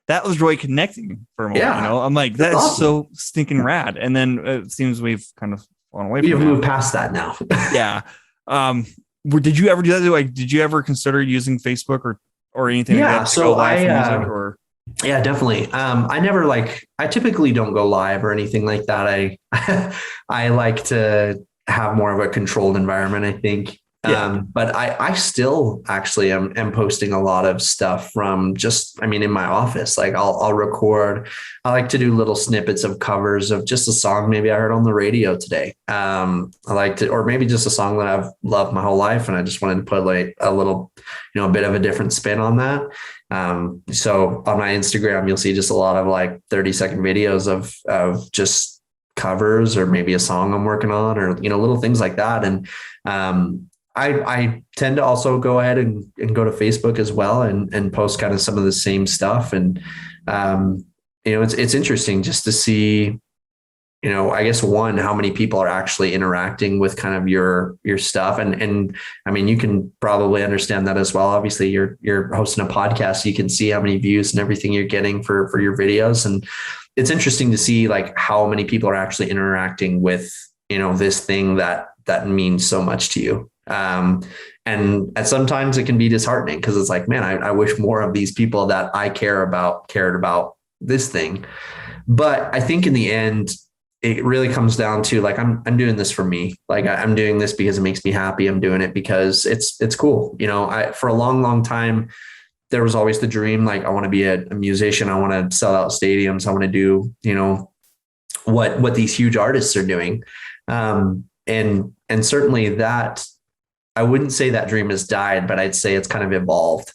that was really connecting for a moment. I'm like, that's awesome. So stinking rad. And then it seems we've kind of gone away. We've moved past that now. Yeah. Did you ever do that? Like, did you ever consider using Facebook or anything? Yeah. Like that So yeah, definitely. I typically don't go live or anything like that. I like to have more of a controlled environment, I think. But I still actually am posting a lot of stuff from in my office. Like I'll record, I like to do little snippets of covers of just a song maybe I heard on the radio today. I like to, or maybe just a song that I've loved my whole life, and I just wanted to put like a little, a bit of a different spin on that. So on my Instagram, you'll see just a lot of like 30-second videos of just covers, or maybe a song I'm working on, or, little things like that. And, I tend to also go ahead and go to Facebook as well and post kind of some of the same stuff. And it's interesting just to see, I guess one, how many people are actually interacting with kind of your stuff. And I mean, you can probably understand that as well. Obviously you're hosting a podcast. You can see how many views and everything you're getting for your videos. And it's interesting to see like how many people are actually interacting with, this thing that means so much to you. And sometimes it can be disheartening because it's like, man, I wish more of these people that I cared about this thing. But I think in the end, it really comes down to like, I'm doing this for me. Like I'm doing this because it makes me happy. I'm doing it because it's cool. For a long, long time, there was always the dream. Like I want to be a musician. I want to sell out stadiums. I want to do, what these huge artists are doing. And certainly that, I wouldn't say that dream has died, but I'd say it's kind of evolved.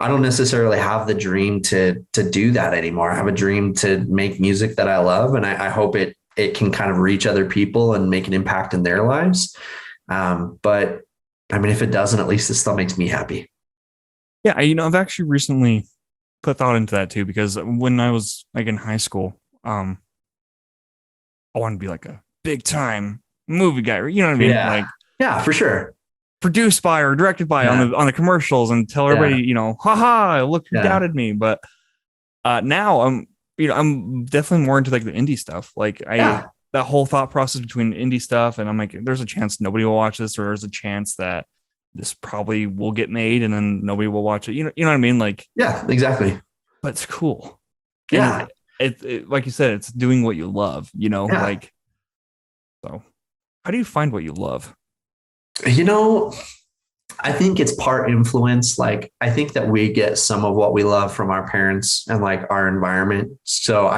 I don't necessarily have the dream to do that anymore. I have a dream to make music that I love. And I hope it can kind of reach other people and make an impact in their lives. But I mean, if it doesn't, at least it still makes me happy. Yeah. I've actually recently put thought into that too, because when I was like in high school, I wanted to be like a big time movie guy. You know what I mean? Yeah. Like, yeah, for sure. Produced by or directed by on the commercials and tell everybody, haha, look who doubted me. But now I'm definitely more into like the indie stuff. Like that whole thought process between indie stuff, and I'm like, there's a chance nobody will watch this, or there's a chance that this probably will get made and then nobody will watch it. You know what I mean? Like, yeah, exactly. But it's cool. Yeah. And it like you said, it's doing what you love, like, so how do you find what you love? I think it's part influence. Like, I think that we get some of what we love from our parents and like our environment. So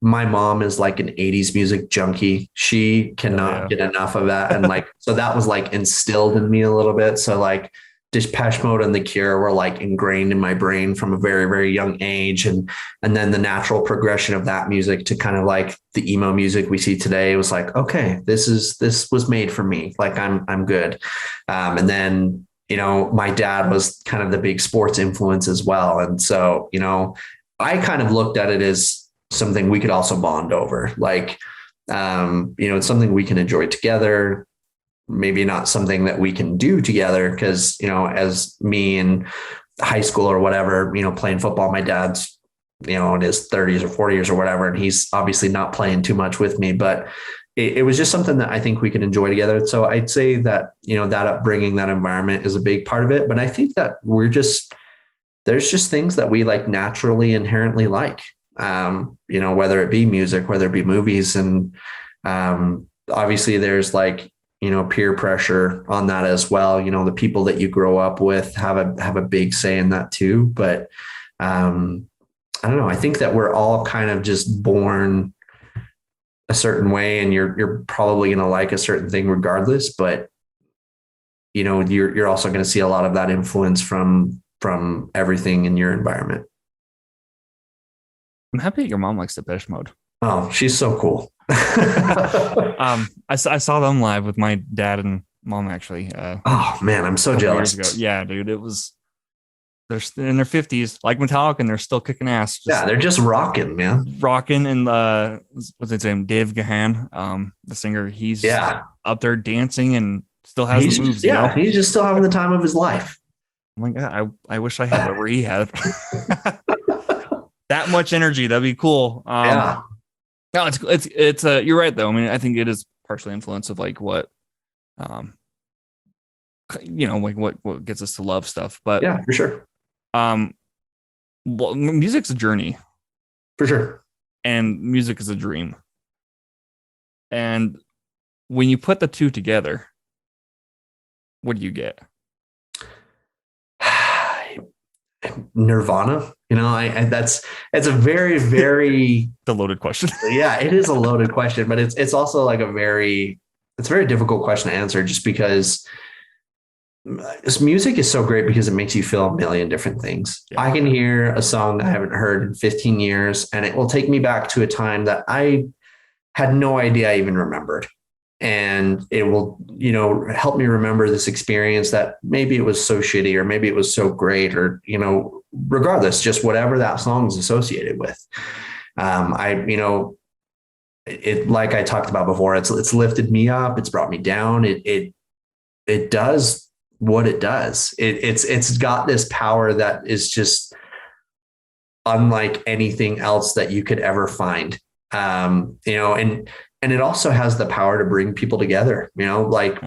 my mom is like an 80s music junkie. She cannot get enough of that. And like, so that was like instilled in me a little bit. So like Depeche Mode and The Cure were like ingrained in my brain from a very, very young age. And then the natural progression of that music to kind of like the emo music we see today was like, okay, this was made for me. Like I'm good. And then, my dad was kind of the big sports influence as well. And so, I kind of looked at it as something we could also bond over. Like, it's something we can enjoy together. Maybe not something that we can do together because, as me in high school or whatever, playing football, my dad's, in his 30s or 40s or whatever. And he's obviously not playing too much with me, but it was just something that I think we could enjoy together. So I'd say that, that upbringing, that environment is a big part of it. But I think that there's just things that we like naturally inherently like, whether it be music, whether it be movies. And obviously there's like, peer pressure on that as well. The people that you grow up with have a big say in that too. But I don't know. I think that we're all kind of just born a certain way, and you're probably going to like a certain thing regardless. But you're also going to see a lot of that influence from everything in your environment. I'm happy that your mom likes Depeche Mode. Oh, she's so cool. I saw them live with my dad and mom actually. Oh man, I'm so jealous. Yeah, dude, they're in their 50s, like Metallica, and they're still kicking ass. They're just rocking, man. Rocking, and what's his name? Dave Gahan, the singer. He's up there dancing and still has the moves. Yeah, he's just still having the time of his life. Oh my god, I wish I had where he had that much energy. That'd be cool. No, it's you're right though. I mean, I think it is partially influence of like what, like what gets us to love stuff. But yeah, for sure. Well, music's a journey, for sure, and music is a dream. And when you put the two together, what do you get? Nirvana. It's a very, very the loaded question. Yeah, it is a loaded question, but it's also like a very difficult question to answer, just because this music is so great because it makes you feel a million different things. Yeah. I can hear a song I haven't heard in 15 years, and it will take me back to a time that I had no idea I even remembered. and it will, help me remember this experience that maybe it was so shitty or maybe it was so great, or, regardless, just whatever that song is associated with. It, like I talked about before, it's lifted me up. It's brought me down. It does what it does. It's got this power that is just unlike anything else that you could ever find. And it also has the power to bring people together,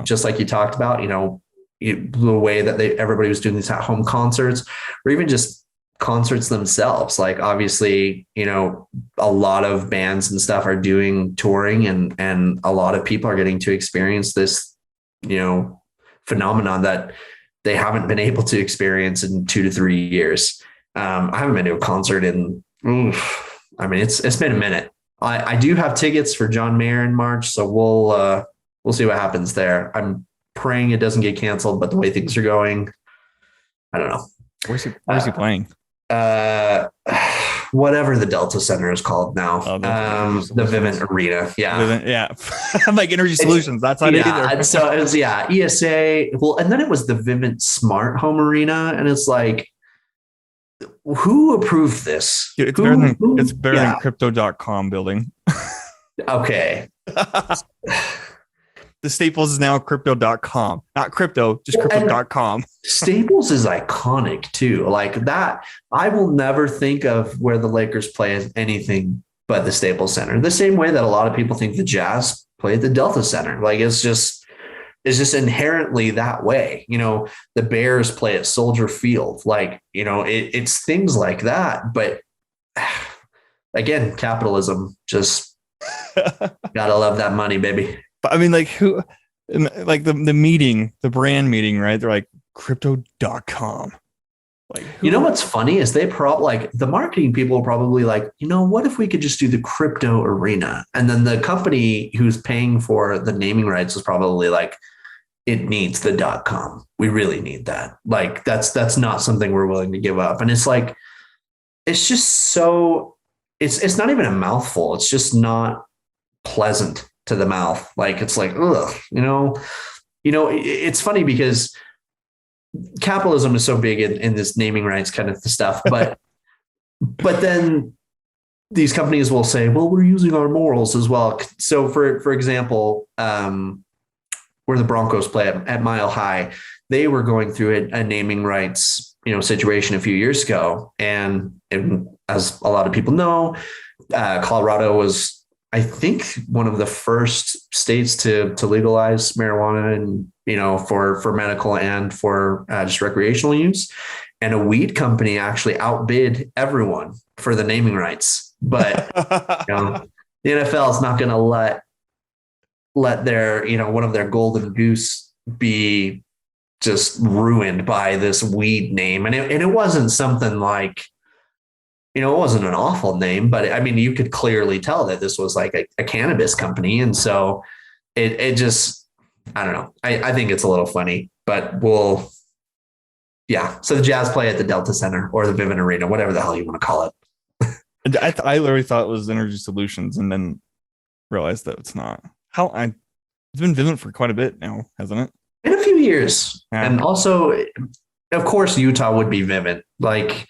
just like you talked about, the way that everybody was doing these at home concerts, or even just concerts themselves. Like, obviously, a lot of bands and stuff are doing touring, and a lot of people are getting to experience this, phenomenon that they haven't been able to experience in 2 to 3 years. I haven't been to a concert in, it's been a minute. I do have tickets for John Mayer in March, so we'll see what happens there. I'm praying it doesn't get canceled, but the way things are going, I don't know. Where's he playing? Whatever the Delta Center is called now. The Vivint Arena. Yeah. Vivint, yeah. I'm like Energy Solutions. That's not it either. So it was, ESA. Well, and then it was the Vivint Smart Home Arena. And it's like, who approved this? It's better than crypto.com building. Okay. The Staples is now crypto.com, not crypto, just crypto.com. Staples is iconic too. Like that, I will never think of where the Lakers play as anything but the Staples Center. The same way that a lot of people think the Jazz play at the Delta Center. Like it's just inherently that way. The Bears play at Soldier Field. Like, it's things like that. But again, capitalism, just gotta love that money, baby. But I mean, like the meeting, the brand meeting, right? They're like crypto.com. Like, what's funny is they like the marketing people are probably like, what if we could just do the crypto arena? And then the company who's paying for the naming rights is probably like, it needs the .com. We really need that. Like that's not something we're willing to give up. And it's like, it's just so it's not even a mouthful. It's just not pleasant to the mouth. Like, it's like, ugh, it's funny because capitalism is so big in this naming rights kind of stuff, but then these companies will say, well, we're using our morals as well. So for example, where the Broncos play at Mile High, they were going through a naming rights, situation a few years ago. And as a lot of people know, Colorado was, I think, one of the first states to legalize marijuana, and, for medical and for just recreational use. And a weed company actually outbid everyone for the naming rights. But, the NFL is not going to let their, one of their golden goose be just ruined by this weed name. And it wasn't something like, it wasn't an awful name, but I mean, you could clearly tell that this was like a cannabis company. And so it just, I don't know. I think it's a little funny, but so the Jazz play at the Delta Center or the Vivint Arena, whatever the hell you want to call it. I literally thought it was Energy Solutions and then realized that it's not. It's been Vivint for quite a bit now, hasn't it? In a few years. Yeah. And also, of course, Utah would be Vivint. Like,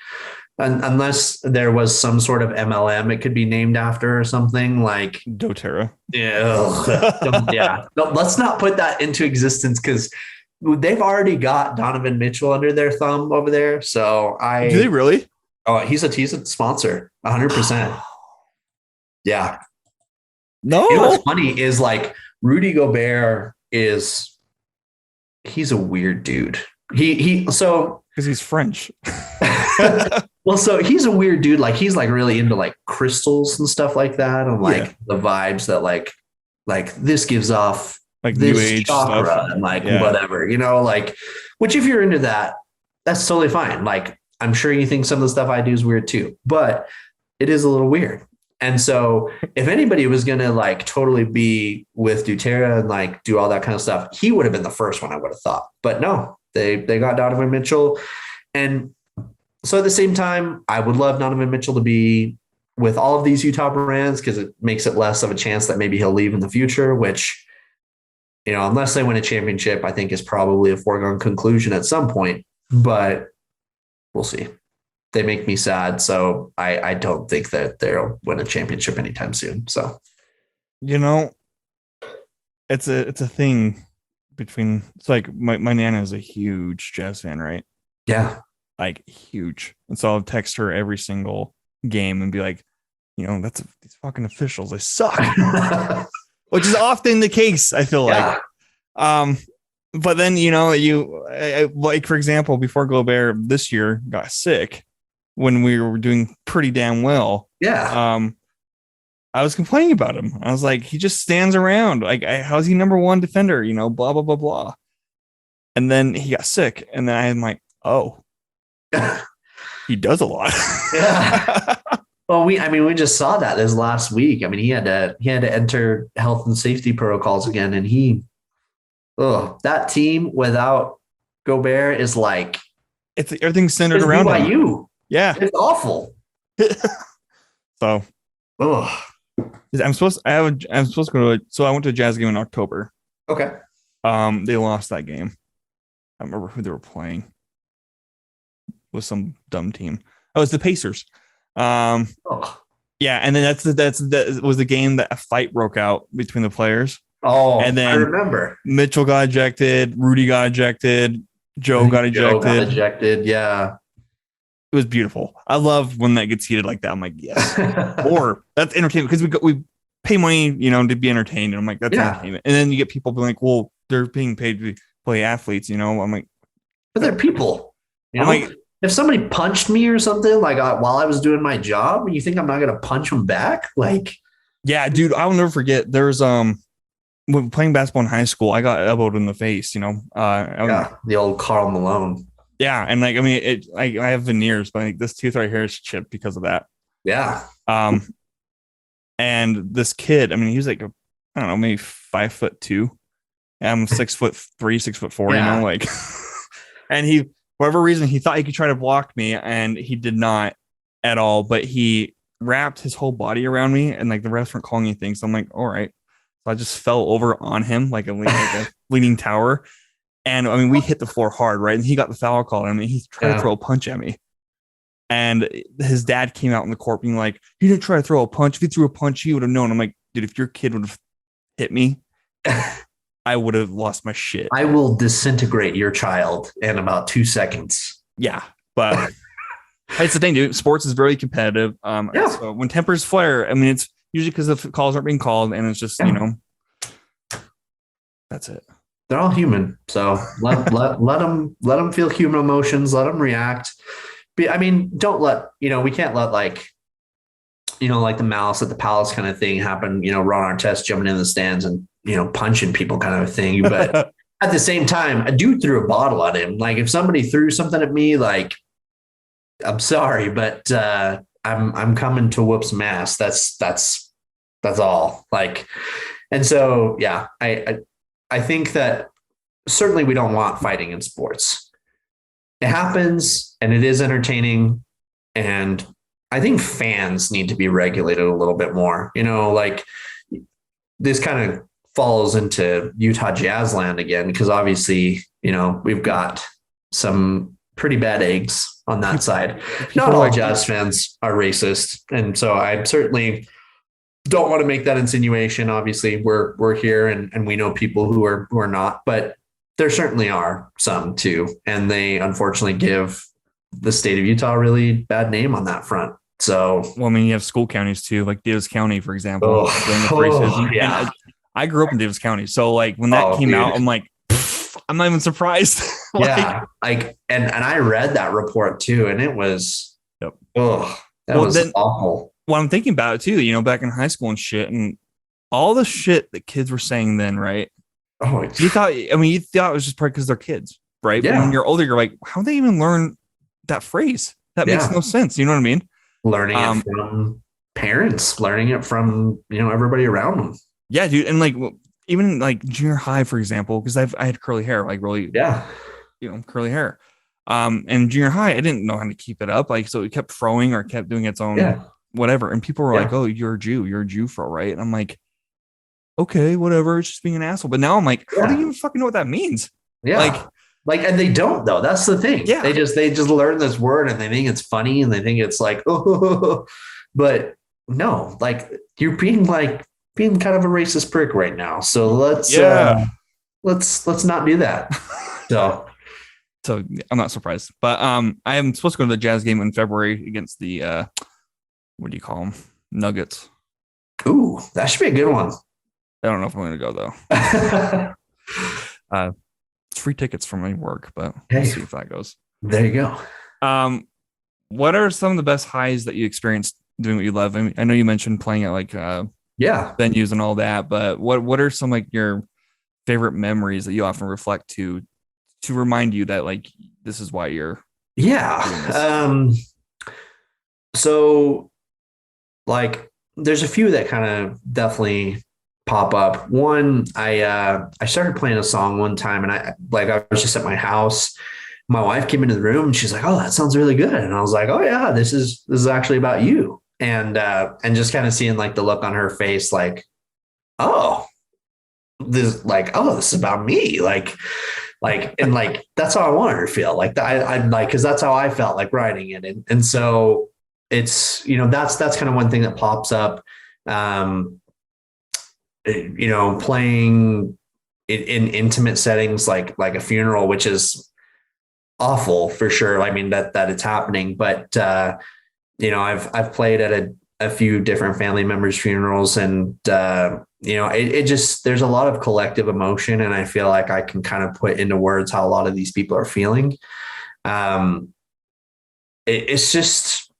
unless there was some sort of MLM it could be named after or something, like doTERRA. Yeah. Yeah. No, let's not put that into existence, because they've already got Donovan Mitchell under their thumb over there. So do they really? Oh, he's a sponsor, 100%. Yeah. No. What's funny is, like, Rudy Gobert he's a weird dude. So because he's French. Well, so he's a weird dude. Like, he's like really into like crystals and stuff like that, and like the vibes that like this gives off like this new age chakra stuff. And like whatever, like, which if you're into that, that's totally fine. Like, I'm sure you think some of the stuff I do is weird too, but it is a little weird. And so if anybody was going to like totally be with doTERRA and like do all that kind of stuff, he would have been the first one I would have thought. But no, they got Donovan Mitchell. And so at the same time, I would love Donovan Mitchell to be with all of these Utah brands, because it makes it less of a chance that maybe he'll leave in the future, which unless they win a championship, I think is probably a foregone conclusion at some point, but we'll see. They make me sad. So I don't think that they'll win a championship anytime soon. So, it's a thing between, it's like my Nana is a huge Jazz fan, right? Yeah. Like huge. And so I'll text her every single game and be like, these fucking officials, they suck. Which is often the case, I feel like. But then, like, for example, before Gobert this year got sick, when we were doing pretty damn well. Yeah. I was complaining about him. I was like, he just stands around. Like, how's he number one defender? Blah, blah, blah, blah. And then he got sick. And then I'm like, oh, he does a lot. Yeah. Well, we just saw that this last week. I mean, he had to enter health and safety protocols again. And that team without Gobert is like, everything's centered around BYU. Him. Yeah. It's awful. So, I'm supposed to go to, so I went to a Jazz game in October. Okay. They lost that game. I don't remember who they were playing. With some dumb team. Oh, it's the Pacers. Yeah, and then that was the game that a fight broke out between the players. Oh, and then I remember. Mitchell got ejected, Rudy got ejected, Joe got ejected. Yeah. It was beautiful. I love when that gets heated like that. I'm like, yes. Or that's entertainment because we pay money, to be entertained. And I'm like, that's entertainment. And then you get people being like, well, they're being paid to play athletes, I'm like, but they're people. I'm like, if somebody punched me or something like while I was doing my job, you think I'm not going to punch them back? Like, yeah, dude, I'll never forget. There's when playing basketball in high school, I got elbowed in the face. The old Karl Malone. Yeah, and like I mean, I have veneers, but like this tooth right here is chipped because of that. Yeah. And this kid, I mean, he was like, I don't know, maybe 5'2". I'm 6'3", 6'4", like, and he, for whatever reason, he thought he could try to block me, and he did not at all. But he wrapped his whole body around me, and like the refs weren't calling anything. So I'm like, all right. So I just fell over on him like a leaning tower. And I mean, we hit the floor hard, right? And he got the foul call. I mean, he tried to throw a punch at me. And his dad came out in the court being like, he didn't try to throw a punch. If he threw a punch, he would have known. I'm like, dude, if your kid would have hit me, I would have lost my shit. I will disintegrate your child in about 2 seconds. Yeah. But it's the thing, dude. Sports is very competitive. So when tempers flare, I mean, it's usually because the calls aren't being called, and it's just, that's it. They're all human. So let them feel human emotions. Let them react. I mean, don't let, we can't let like the Malice at the Palace kind of thing happen, Ron Artest jumping in the stands and, punching people kind of thing. But at the same time, a dude threw a bottle at him. Like if somebody threw something at me, like, I'm sorry, but I'm coming to whoop some ass. That's all. Like, and so, yeah, I think that certainly we don't want fighting in sports. It happens and it is entertaining. And I think fans need to be regulated a little bit more, like this kind of falls into Utah Jazz land again, because obviously, we've got some pretty bad eggs on that side. Not all Jazz fans are racist. And so I certainly don't want to make that insinuation. Obviously we're here and we know people who are not, but there certainly are some too. And they unfortunately give the state of Utah a really bad name on that front. So, well, I mean, you have school counties too, like Davis County, for example. Yeah. I grew up in Davis County. So like when that came out, I'm like, I'm not even surprised. And I read that report too. And it was, was awful. Well, I'm thinking about it too, back in high school and shit, and all the shit that kids were saying then, right? Oh, you thought it was just probably because they're kids, right? Yeah. But when you're older, you're like, how do they even learn that phrase? That makes no sense. You know what I mean? Learning it from parents, learning it from, everybody around them. Yeah, dude. And like, even like junior high, for example, because I had curly hair, like really, curly hair. And junior high, I didn't know how to keep it up. Like, so it kept throwing or kept doing its own whatever. And people were like, oh, you're a Jew fro, right? And I'm like, okay, whatever, it's just being an asshole. But now I'm like, how do you even fucking know what that means? Yeah. And they don't though. That's the thing. Yeah. They just learn this word and they think it's funny and they think it's like, oh, but no, like you're being kind of a racist prick right now. So let's not do that. So I'm not surprised. But I am supposed to go to the Jazz game in February against the what do you call them? Nuggets. Ooh, that should be a good one. I don't know if I'm gonna go though. It's free tickets from my work, but we'll see if that goes. There you go. What are some of the best highs that you experienced doing what you love? I mean, I know you mentioned playing at like venues and all that, but what are some like your favorite memories that you often reflect to remind you that like this is why you're so like there's a few that kind of definitely pop up. One, I started playing a song one time and I was just at my house. My wife came into the room and she's like, "Oh, that sounds really good." And I was like, "Oh yeah, this is actually about you." And just kind of seeing like the look on her face, like, "Oh, this is about me." And like, that's how I wanted her to feel. Like I like, cause that's how I felt like writing it. And so it's, that's kind of one thing that pops up. Playing in intimate settings, like a funeral, which is awful for sure. I mean, that it's happening, but, I've played at a few different family members' funerals and, it just, there's a lot of collective emotion and I feel like I can kind of put into words how a lot of these people are feeling. It's just,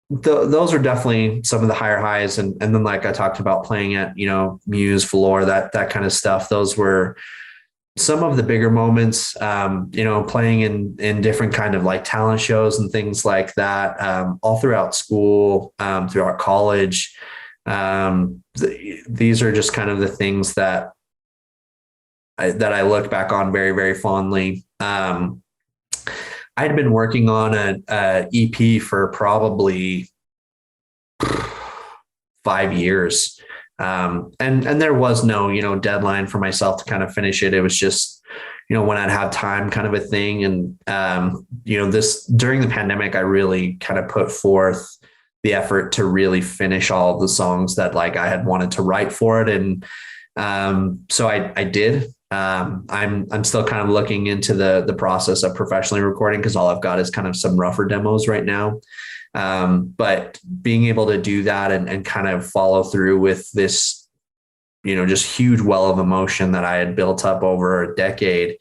those are definitely some of the higher highs. And then, like I talked about playing at, Muse, Valor, that kind of stuff. Those were some of the bigger moments, playing in different kind of like talent shows and things like that, all throughout school, throughout college. These are just kind of the things that I look back on very, very fondly. I had been working on an EP for probably 5 years. And there was no, deadline for myself to kind of finish it. It was just, when I'd have time kind of a thing. And, this during the pandemic, I really kind of put forth the effort to really finish all of the songs that like I had wanted to write for it. And so I did. I'm still kind of looking into the process of professionally recording because all I've got is kind of some rougher demos right now. But being able to do that and kind of follow through with this, just huge well of emotion that I had built up over a decade,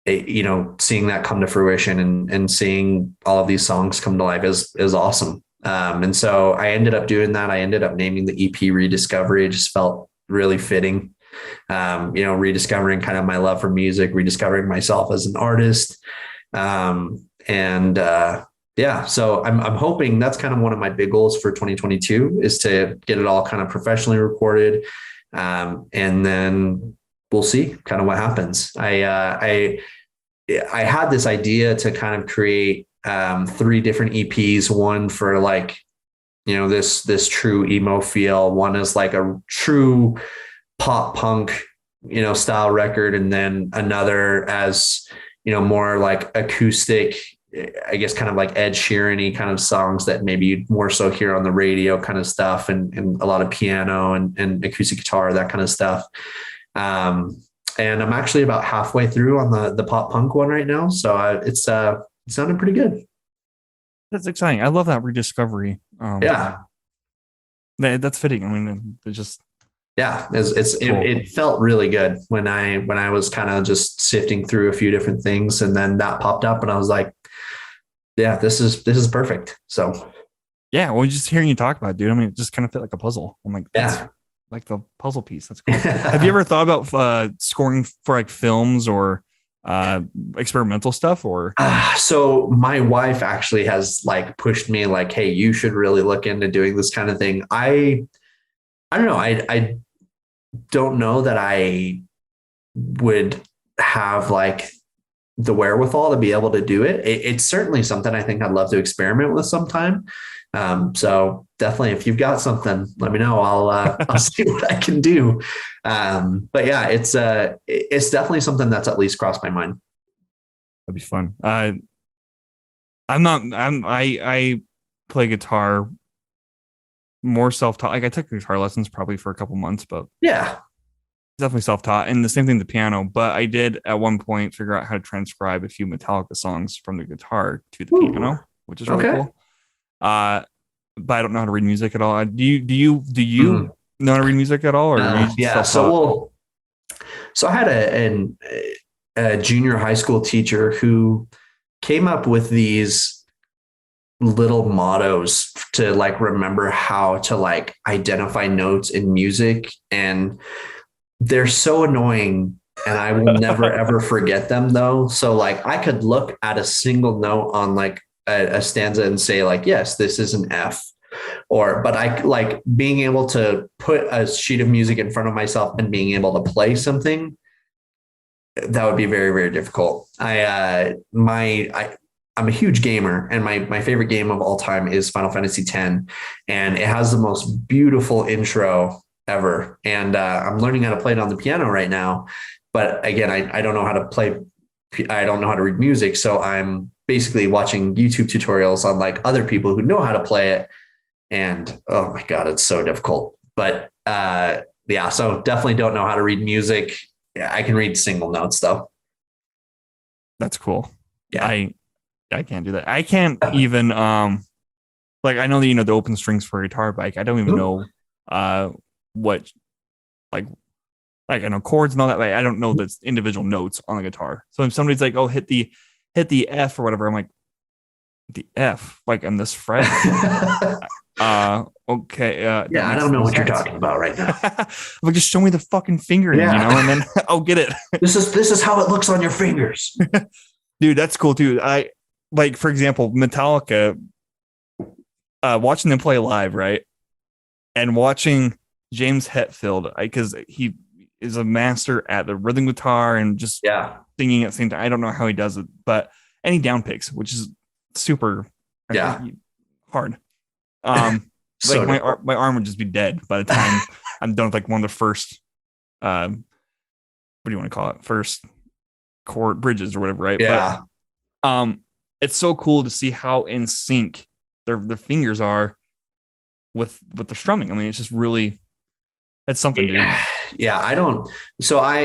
seeing that come to fruition and seeing all of these songs come to life is awesome. And so I ended up doing that. I ended up naming the EP Rediscovery. It just felt really fitting. Rediscovering kind of my love for music, rediscovering myself as an artist. So I'm hoping that's kind of one of my big goals for 2022 is to get it all kind of professionally recorded. And then we'll see kind of what happens. I had this idea to kind of create 3 different EPs, one for like, this true emo feel. One is like a true pop punk, style record. And then another as, more like acoustic, I guess kind of like Ed Sheeran-y kind of songs that maybe you'd more so hear on the radio kind of stuff and a lot of piano and acoustic guitar, that kind of stuff. And I'm actually about halfway through on the pop punk one right now. So it's sounding pretty good. That's exciting. I love that rediscovery. That's fitting. I mean, it's just, cool. It felt really good when I was kind of just sifting through a few different things and then that popped up and I was like, yeah, this is perfect. So yeah, well, just hearing you talk about it, dude, I mean, it just kind of fit like a puzzle. I'm like, that's like the puzzle piece. That's cool. Have you ever thought about scoring for like films or experimental stuff or? So my wife actually has like pushed me like, hey, you should really look into doing this kind of thing. I don't know. I don't know that I would have like the wherewithal to be able to do it, it's certainly something I think I'd love to experiment with sometime. So definitely, if you've got something, let me know. I'll see what I can do. But yeah, it's definitely something that's at least crossed my mind. That'd be fun. I play guitar more self-taught. Like I took guitar lessons probably for a couple months, but yeah, definitely self-taught. And the same thing, the piano. But I did at one point figure out how to transcribe a few Metallica songs from the guitar to the piano, which is really cool. But I don't know how to read music at all. Do you know how to read music at all, or yeah? So I had a junior high school teacher who came up with these little mottos to like remember how to like identify notes in music, and they're so annoying, and I will never ever forget them though. So like I could look at a single note on like a stanza and say like, yes, this is an F. But I like being able to put a sheet of music in front of myself and being able to play something, that would be very, very difficult. I'm a huge gamer, and my favorite game of all time is Final Fantasy X, and it has the most beautiful intro ever. And I'm learning how to play it on the piano right now. But again, I don't know how to play. I don't know how to read music. So I'm basically watching YouTube tutorials on like other people who know how to play it. And oh my God, it's so difficult. But yeah, so definitely don't know how to read music. Yeah, I can read single notes though. That's cool. Yeah. I can't do that. I can't even like I know that the open strings for a guitar, but I don't even know what like I know chords and all that. Like, I don't know the individual notes on the guitar. So if somebody's like, "Oh, hit the F or whatever," I'm like, "The F, like on this fret." Okay. Yeah, I don't know what you're talking about right now. Like, just show me the fucking finger, and then I'll get it. This is how it looks on your fingers. Dude, that's cool too. I like, for example, Metallica, watching them play live, right? And watching James Hetfield, because he is a master at the rhythm guitar and just singing at the same time. I don't know how he does it, but any down picks, which is super hard. So like my arm would just be dead by the time I'm done with like one of the first what do you want to call it, first chord bridges or whatever, right? But it's so cool to see how in sync their fingers are with the strumming. I mean, it's just really, it's something, dude. Yeah, I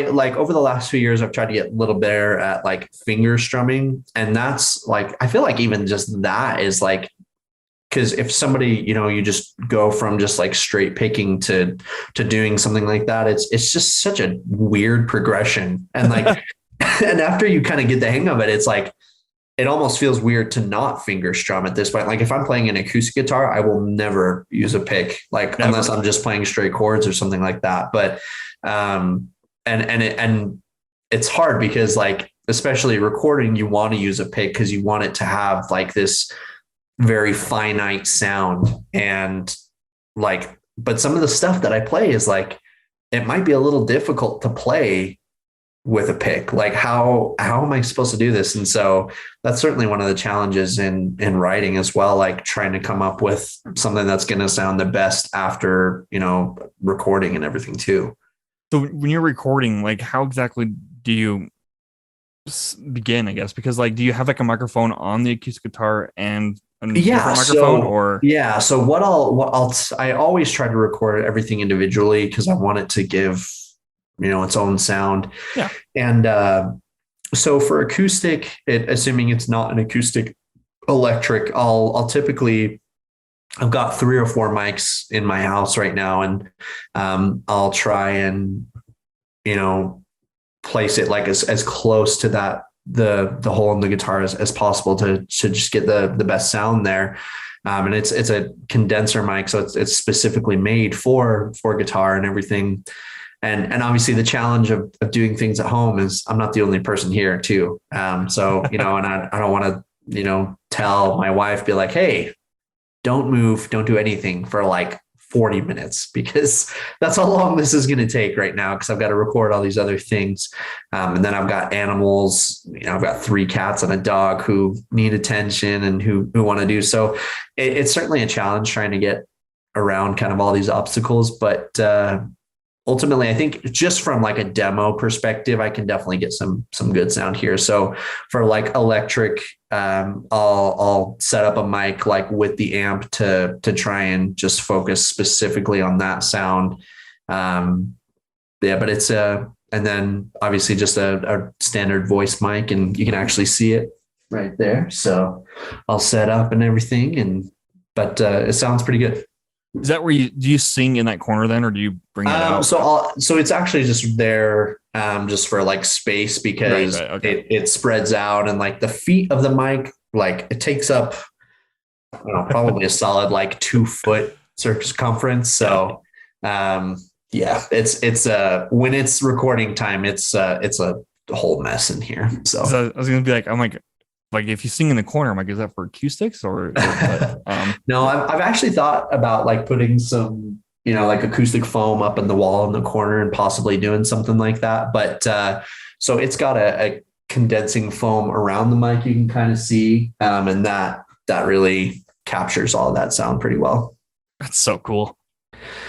like over the last few years I've tried to get a little better at like finger strumming, and that's like I feel like even just that is like, because if somebody, you just go from just like straight picking to doing something like that, it's just such a weird progression. And like, and after you kind of get the hang of it, it's like, it almost feels weird to not finger strum at this point. Like if I'm playing an acoustic guitar, I will never use a pick, like unless I'm just playing straight chords or something like that. But, and it's hard because like, especially recording, you want to use a pick because you want it to have like this very finite sound. And like, but some of the stuff that I play is like, it might be a little difficult to play with a pick. Like how am I supposed to do this? And so that's certainly one of the challenges in writing as well, like trying to come up with something that's going to sound the best after, recording and everything too. So when you're recording, like how exactly do you begin, I guess? Because like, do you have like a microphone on the acoustic guitar and a different microphone, or? Yeah. So I always try to record everything individually because I want it to give, its own sound. Yeah. And so for acoustic, assuming it's not an acoustic electric, I'll typically, I've got 3 or 4 mics in my house right now, and I'll try and, place it like as close to that, the hole in the guitar as possible to just get the best sound there. And it's a condenser mic, so it's specifically made for guitar and everything. And obviously the challenge of doing things at home is I'm not the only person here too. So, and I don't want to, tell my wife, be like, hey, don't move, don't do anything for like 40 minutes because that's how long this is going to take right now. Cause I've got to record all these other things. And then I've got animals, I've got 3 cats and a dog who need attention and who want to do. So it's certainly a challenge trying to get around kind of all these obstacles, but, ultimately, I think just from like a demo perspective, I can definitely get some good sound here. So for like electric, I'll set up a mic like with the amp to try and just focus specifically on that sound. But it's and then obviously just a standard voice mic, and you can actually see it right there. So I'll set up and everything, but it sounds pretty good. Is that where do you sing in that corner then, or do you bring it out? So it's actually just there, just for like space because right, okay. it spreads out, and like the feet of the mic, like it takes up, probably a solid like 2 foot circumference. So, it's when it's recording time, it's a whole mess in here. So I was gonna be like, I'm like if you sing in the corner, I'm like, is that for acoustics or no, I've actually thought about like putting some, like acoustic foam up in the wall in the corner and possibly doing something like that. But so it's got a condensing foam around the mic you can kind of see. And that really captures all of that sound pretty well. That's so cool.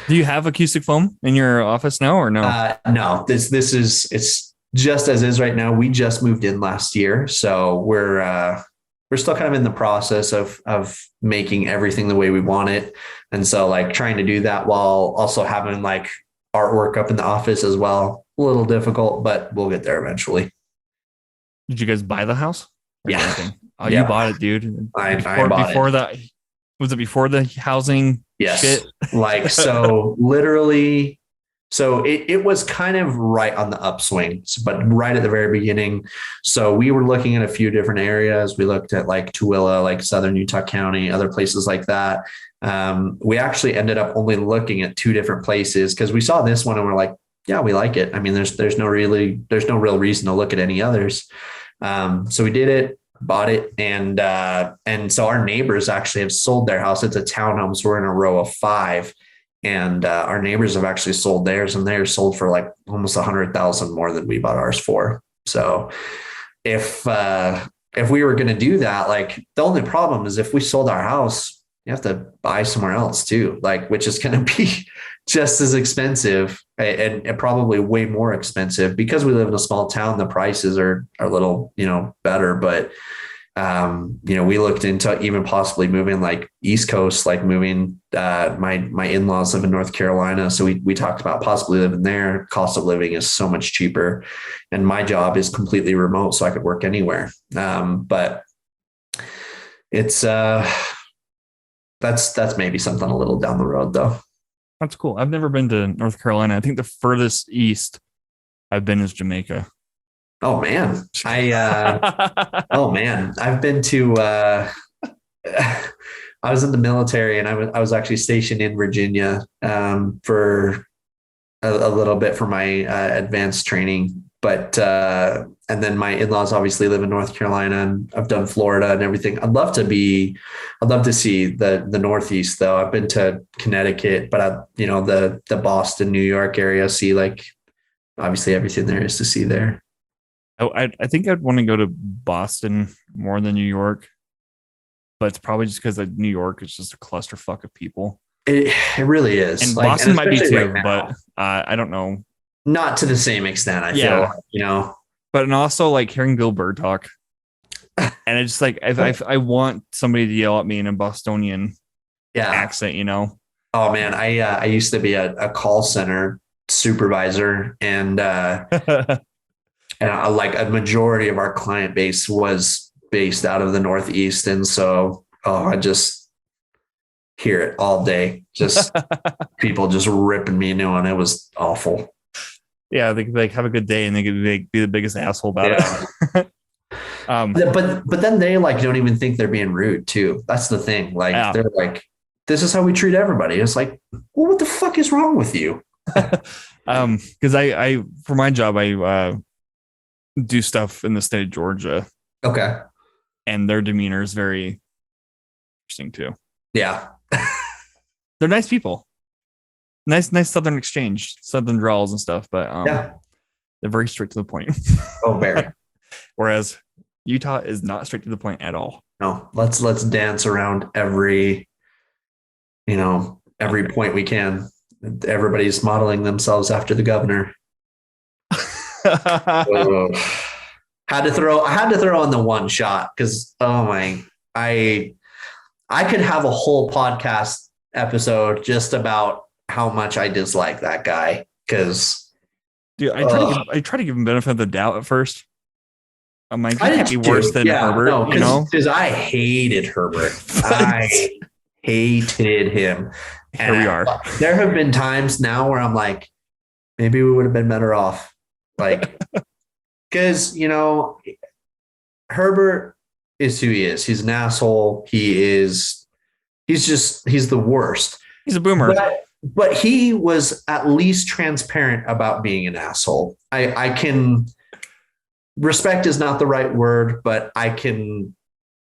Do you have acoustic foam in your office now or no? No, it's just as is right now. We just moved in last year, so we're still kind of in the process of making everything the way we want it, and so like trying to do that while also having like artwork up in the office as well. A little difficult, but we'll get there eventually. Did you guys buy the house? Yeah. Oh, yeah. You bought it, dude. I bought before it. That was it before the housing? Yes. Shit? Like so, literally. So it was kind of right on the upswing, but right at the very beginning. So we were looking at a few different areas. We looked at like Tooele, like Southern Utah County, other places like that. We actually ended up only looking at 2 different places because we saw this one and we're like, yeah, we like it. I mean, there's no real reason to look at any others. So we did it, bought it. And so our neighbors actually have sold their house. It's a townhome. So we're in a row of 5. And our neighbors have actually sold theirs, and they're sold for like almost 100,000 more than we bought ours for. So if we were going to do that, like the only problem is if we sold our house, you have to buy somewhere else too, like, which is going to be just as expensive and probably way more expensive because we live in a small town. The prices are a little, better, but we looked into even possibly moving like East Coast, like moving, my in-laws live in North Carolina. So we talked about possibly living there. Cost of living is so much cheaper and my job is completely remote. So I could work anywhere. But it's, that's maybe something a little down the road though. That's cool. I've never been to North Carolina. I think the furthest east I've been is Jamaica. Oh man. I've been to, I was in the military and I was actually stationed in Virginia, for a little bit for my, advanced training, but, and then my in-laws obviously live in North Carolina and I've done Florida and everything. I'd love to see the Northeast though. I've been to Connecticut, but the Boston, New York area, see like obviously everything there is to see there. I think I'd want to go to Boston more than New York, but it's probably just because New York is just a clusterfuck of people. It really is. And like, Boston might be too, right, but I don't know. Not to the same extent, I feel, But and also like hearing Bill Burr talk, and it's just like I want somebody to yell at me in a Bostonian accent, Oh man, I used to be a call center supervisor, and and like a majority of our client base was based out of the Northeast, and so I just hear it all day, just people just ripping me a new one. It was awful. Yeah, they could like have a good day and they could be the biggest asshole about it. But then they like don't even think they're being rude too. That's the thing. Like they're like, this is how we treat everybody. It's like, well, what the fuck is wrong with you? Because I for my job I do stuff in the state of Georgia. Okay. And their demeanor is very interesting too. Yeah. They're nice people. nice Southern exchange, Southern draws and stuff, but they're very straight to the point. Oh, very. Whereas Utah is not straight to the point at all. No, let's dance around every point we can. Everybody's modeling themselves after the governor. Had to throw on the one shot because I could have a whole podcast episode just about how much I dislike that guy. Because dude, I try to give him benefit of the doubt at first. I'm like, he can't be worse than Herbert, no, because I hated Herbert. I hated him. Here we are. There have been times now where I'm like, maybe we would have been better off. Like, because, Herbert is who he is. He's an asshole. He's the worst. He's a boomer. But he was at least transparent about being an asshole. I can, respect is not the right word, but I can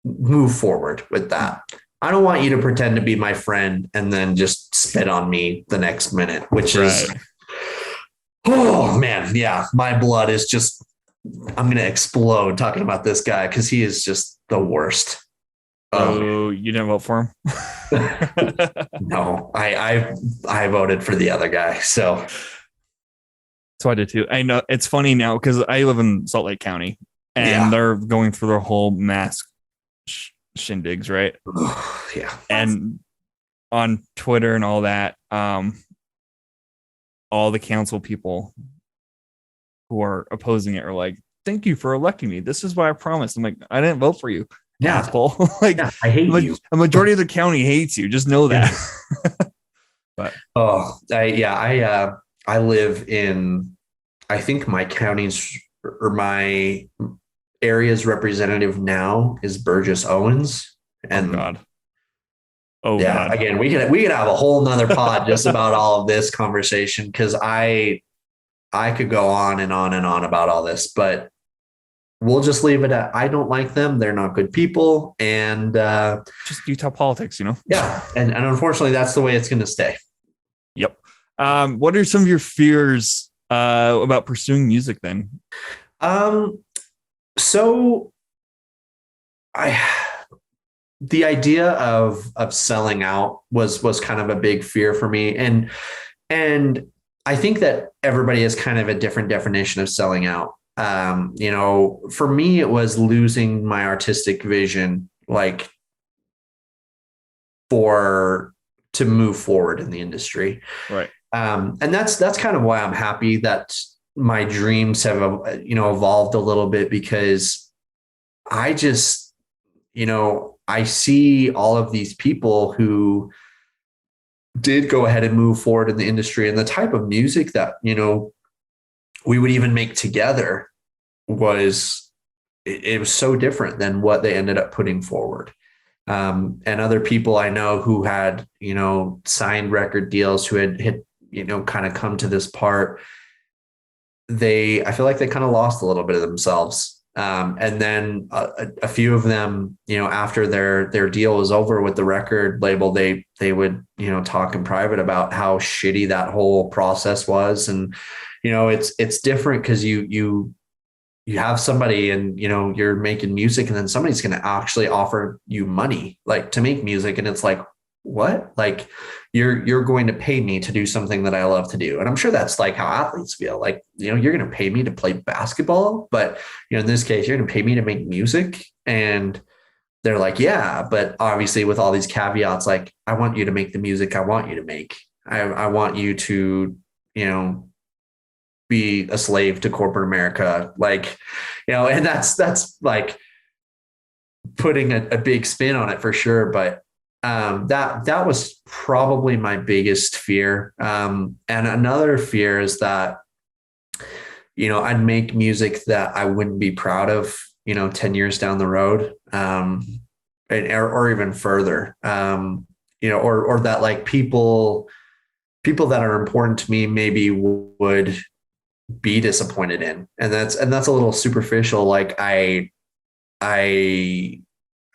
move forward with that. I don't want you to pretend to be my friend and then just spit on me the next minute, which is, oh man, yeah, my blood is just, I'm going to explode talking about this guy because he is just the worst. Oh, you didn't vote for him? No, I voted for the other guy. So Yeah. And on Twitter and all that, all the council people who are opposing it are like, thank you for electing me. This is what I promised. I'm like, I didn't vote for you. Yeah. Asshole. Like, I hate you. A majority of the county hates you. Just know that. But I live in, I think my county's or my area's representative now is Burgess Owens. And God. Again, we could have a whole nother pod just about all of this conversation because I could go on and on and on about all this, but we'll just leave it at, I don't like them. They're not good people. And just Utah politics, Yeah. And unfortunately, that's the way it's going to stay. Yep. What are some of your fears about pursuing music then? So the idea of selling out was kind of a big fear for me. And I think that everybody has kind of a different definition of selling out. For me, it was losing my artistic vision, like to move forward in the industry. Right. And that's kind of why I'm happy that my dreams have, evolved a little bit because I just, I see all of these people who did go ahead and move forward in the industry and the type of music that, we would even make together was so different than what they ended up putting forward. And other people I know who had, signed record deals, who had kind of come to this part, I feel like they kind of lost a little bit of themselves. And then a few of them, after their deal was over with the record label, they would, talk in private about how shitty that whole process was. And, it's different because you have somebody and, you're making music and then somebody's going to actually offer you money, like to make music. And it's like, what? Like you're going to pay me to do something that I love to do. And I'm sure that's like how athletes feel like, you're going to pay me to play basketball, but in this case, you're going to pay me to make music. And they're like, yeah, but obviously with all these caveats, like I want you to make the music I want you to make. I want you to, be a slave to corporate America. Like, and that's like putting a big spin on it for sure. But that was probably my biggest fear. And another fear is that, I'd make music that I wouldn't be proud of, 10 years down the road, or even further, or that like people that are important to me maybe would be disappointed in. And that's a little superficial. Like I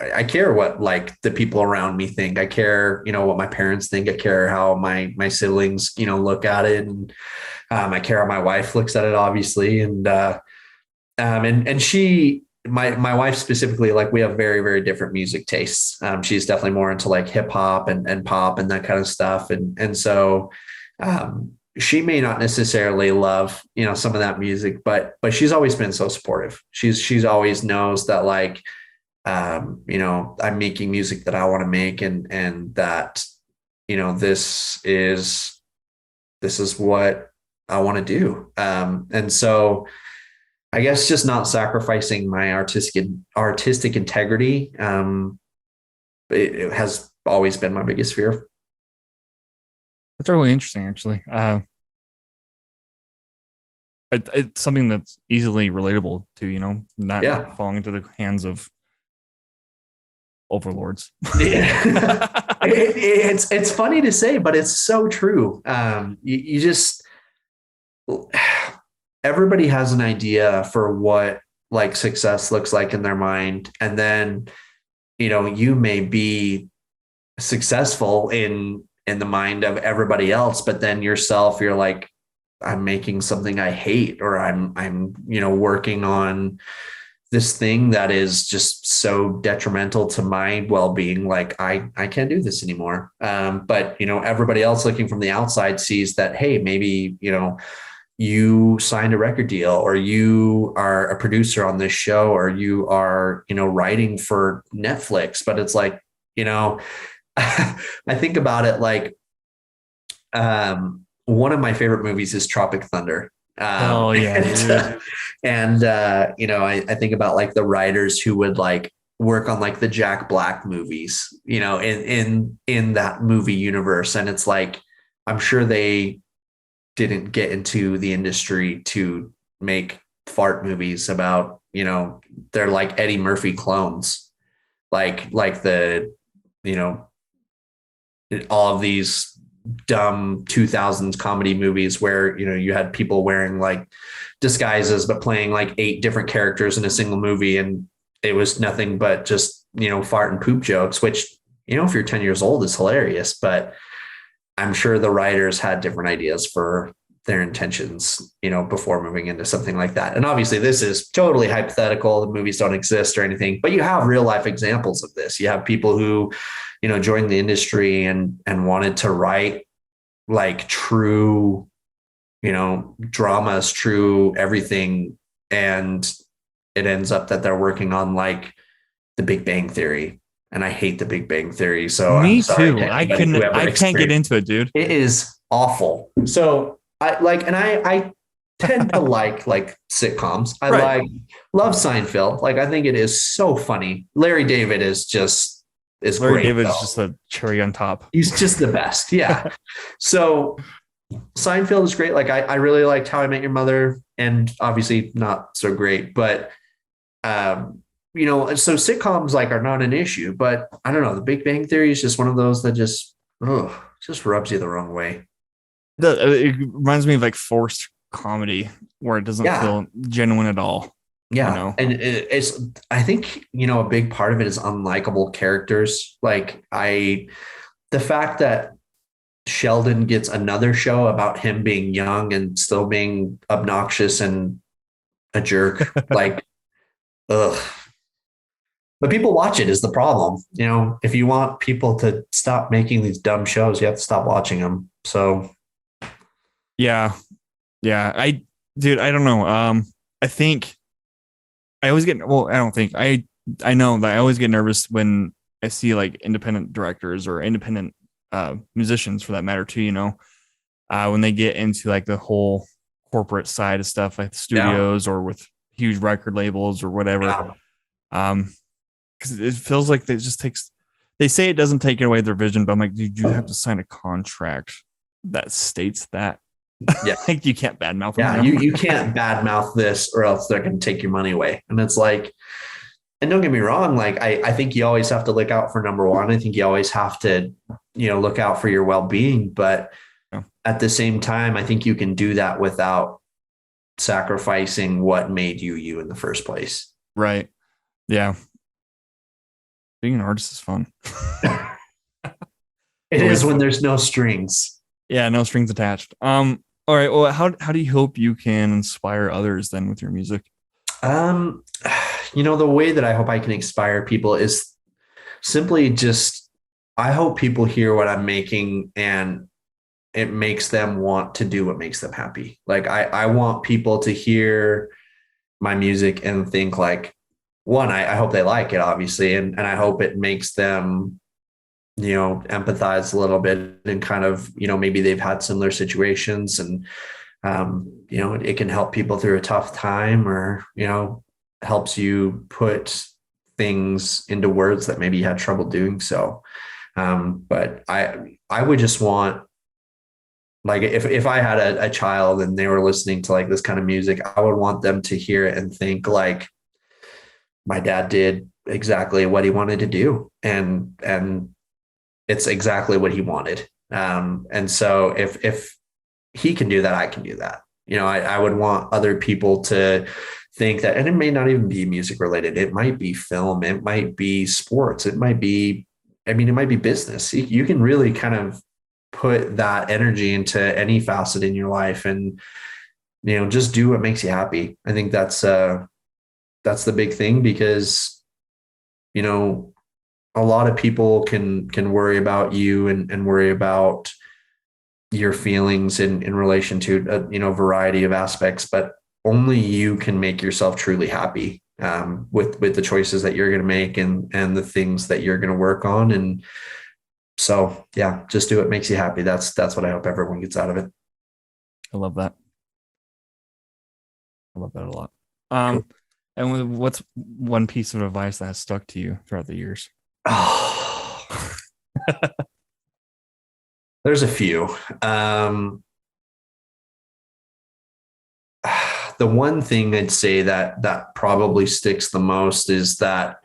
I care what like the people around me think. I care, what my parents think. I care how my siblings, look at it. And I care how my wife looks at it, obviously. And she, my wife specifically, like we have very, very different music tastes. She's definitely more into like hip hop and pop and that kind of stuff. And so she may not necessarily love, some of that music, but she's always been so supportive. She's always knows that like, I'm making music that I want to make and that, this is what I want to do. And so I guess just not sacrificing my artistic integrity. It has always been my biggest fear. That's really interesting, actually. It's something that's easily relatable to, not falling into the hands of overlords. Yeah. It's funny to say, but it's so true. You just everybody has an idea for what like success looks like in their mind, and then you may be successful in the mind of everybody else, but then yourself, you're like, I'm making something I hate, or I'm working on this thing that is just so detrimental to my well-being. Like I can't do this anymore. But everybody else looking from the outside sees that, hey, maybe, you signed a record deal, or you are a producer on this show, or you are, writing for Netflix. But it's like, I think about it like, one of my favorite movies is Tropic Thunder. Oh yeah. And I think about like the writers who would like work on like the Jack Black movies, in that movie universe. And it's like, I'm sure they didn't get into the industry to make fart movies about, they're like Eddie Murphy clones, like the, all of these dumb 2000s comedy movies where you had people wearing like disguises but playing like 8 different characters in a single movie, and it was nothing but just fart and poop jokes, which if you're 10 years old is hilarious. But I'm sure the writers had different ideas for their intentions before moving into something like that. And obviously this is totally hypothetical, the movies don't exist or anything, but you have real life examples of this. You have people who joined the industry and wanted to write like true, dramas, true everything. And it ends up that they're working on like The Big Bang Theory. And I hate The Big Bang Theory. So me too. I can't get into it, dude. It is awful. So I tend to like sitcoms. I love Seinfeld. Like, I think it is so funny. Larry David is Larry great. David's just a cherry on top. He's just the best. Yeah. So Seinfeld is great. Like I really liked How I Met Your Mother, and obviously not so great, but so sitcoms like are not an issue, but I don't know. The Big Bang Theory is just one of those that just rubs you the wrong way. It reminds me of like forced comedy where it doesn't feel genuine at all. Yeah. And it's, I think, a big part of it is unlikable characters. Like the fact that Sheldon gets another show about him being young and still being obnoxious and a jerk, like, ugh. But people watch it is the problem. If you want people to stop making these dumb shows, you have to stop watching them. So. Yeah. I don't know. I think I always get, well, I don't think I know that I always get nervous when I see like independent directors or independent musicians for that matter too, when they get into like the whole corporate side of stuff, like the studios or with huge record labels or whatever. Because it feels like they say it doesn't take away their vision, but I'm like, dude, you have to sign a contract that states that. Yeah. Like you can't badmouth. Yeah. You can't badmouth this or else they're going to take your money away. And it's like, and don't get me wrong. Like, I think you always have to look out for number one. I think you always have to, look out for your well-being, but at the same time, I think you can do that without sacrificing what made you in the first place. Right. Yeah. Being an artist is fun. It is when there's no strings. Yeah, no strings attached. All right. Well, how do you hope you can inspire others then with your music? Um, the way that I hope I can inspire people is simply just, I hope people hear what I'm making and it makes them want to do what makes them happy. Like I want people to hear my music and think like, one, I hope they like it, obviously. And I hope it makes them, empathize a little bit and kind of, maybe they've had similar situations and, it can help people through a tough time or, helps you put things into words that maybe you had trouble doing so. But I would just want, like, if I had a child and they were listening to like this kind of music, I would want them to hear it and think like, my dad did exactly what he wanted to do. And it's exactly what he wanted. And so if he can do that, I can do that. I would want other people to think that, and it may not even be music related. It might be film. It might be sports. It might be business. You can really kind of put that energy into any facet in your life and, just do what makes you happy. I think that's the big thing because, a lot of people can worry about you and worry about your feelings in relation to a variety of aspects, but only you can make yourself truly happy with the choices that you're going to make and the things that you're going to work on. And so, yeah, just do what makes you happy. That's what I hope everyone gets out of it. I love that. I love that a lot. Cool. And what's one piece of advice that has stuck to you throughout the years? Oh, there's a few. The one thing I'd say that probably sticks the most is that,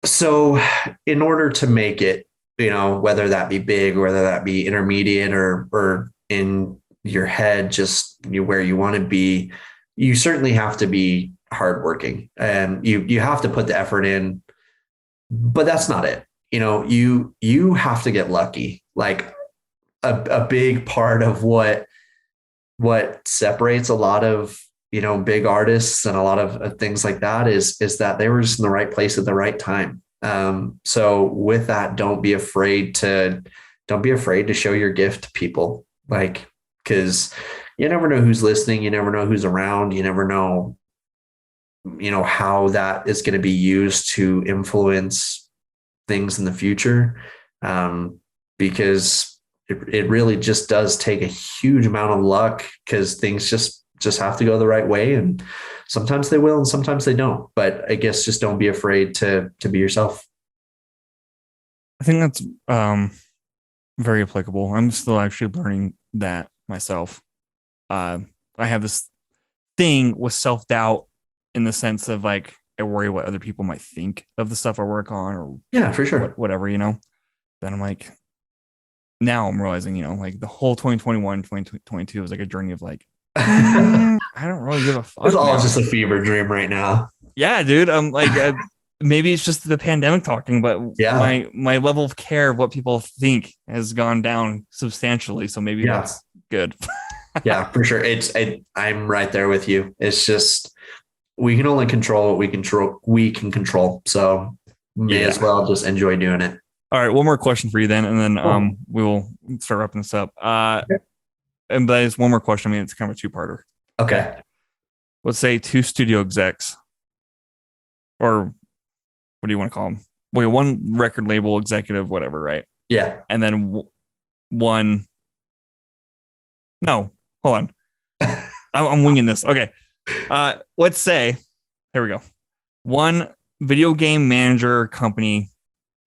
so in order to make it, whether that be big or whether that be intermediate or in your head, just where you want to be, you certainly have to be hardworking and you have to put the effort in, but that's not it. You have to get lucky. Like a big part of what separates a lot of, big artists and a lot of things like that is that they were just in the right place at the right time. So with that, don't be afraid to show your gift to people. Like, cause you never know who's listening. You never know who's around. You never know, how that is going to be used to influence things in the future. Because it really just does take a huge amount of luck because things just have to go the right way. And sometimes they will, and sometimes they don't, but I guess just don't be afraid to be yourself. I think that's very applicable. I'm still actually learning that myself. I have this thing with self-doubt in the sense of like, I worry what other people might think of the stuff I work on or yeah, for sure. Whatever, Then I'm like, now I'm realizing, like the whole 2021, 2022 was like a journey of like, I don't really give a fuck. It's all just a fever dream right now. Yeah, dude. I'm like, maybe it's just the pandemic talking, but yeah, my level of care of what people think has gone down substantially. So maybe that's good. Yeah, for sure. I'm right there with you. It's just, we can only control what we can control. So may as well just enjoy doing it. All right. One more question for you then. And then we will start wrapping this up. And that is one more question. I mean, it's kind of a two-parter. Okay. Let's say two studio execs, or what do you want to call them? Well, one record label executive, whatever, right? Yeah. And then one. No, hold on. I'm winging this. Okay. Let's say, here we go. One video game manager company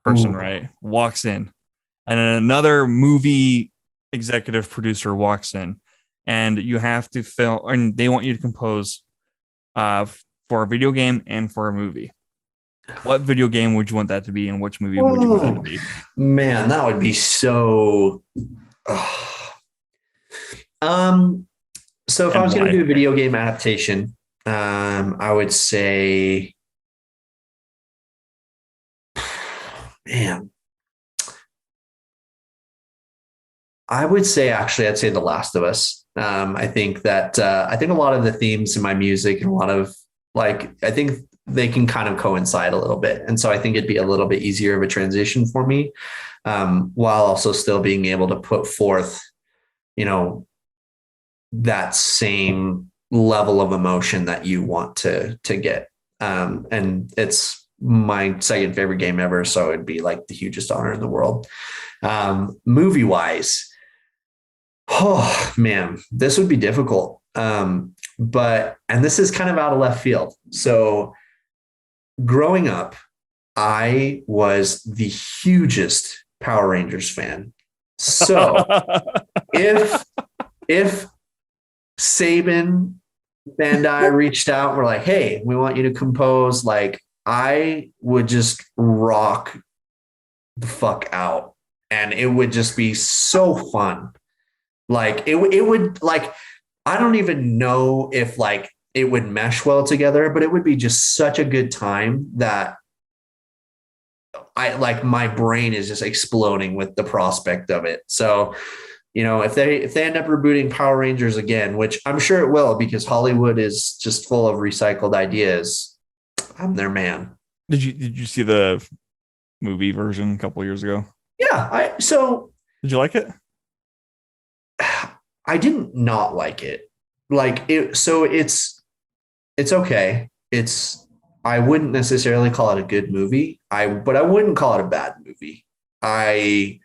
person, right, walks in, and then another movie executive producer walks in, and you have to film, and they want you to compose for a video game and for a movie. What video game would you want that to be, and which movie would you want that to be? Man, that would be so. So if I was going to do a video game adaptation, I would say Man, I would say actually, I'd say The Last of Us. I think that I think a lot of the themes in my music and a lot of I think they can kind of coincide a little bit, and so I think it'd be a little bit easier of a transition for me, while also still being able to put forth, you know, that same level of emotion that you want to get. And it's my second favorite game ever, so it'd be like the hugest honor in the world. Movie wise, oh man, this would be difficult. But this is kind of out of left field. So growing up, I was the hugest Power Rangers fan. So if Saban Bandai reached out and were like, hey, we want you to compose, like I would just rock the fuck out. And it would just be so fun. Like it would like, I don't even know if like it would mesh well together, but it would be just such a good time that I like my brain is just exploding with the prospect of it. So, you know, if they end up rebooting Power Rangers again, which I'm sure it will because Hollywood is just full of recycled ideas, I'm their man. Did you see the movie version a couple of years ago? Yeah, did you like it? I didn't not like it. Like it, so it's okay. I wouldn't necessarily call it a good movie. But I wouldn't call it a bad movie. I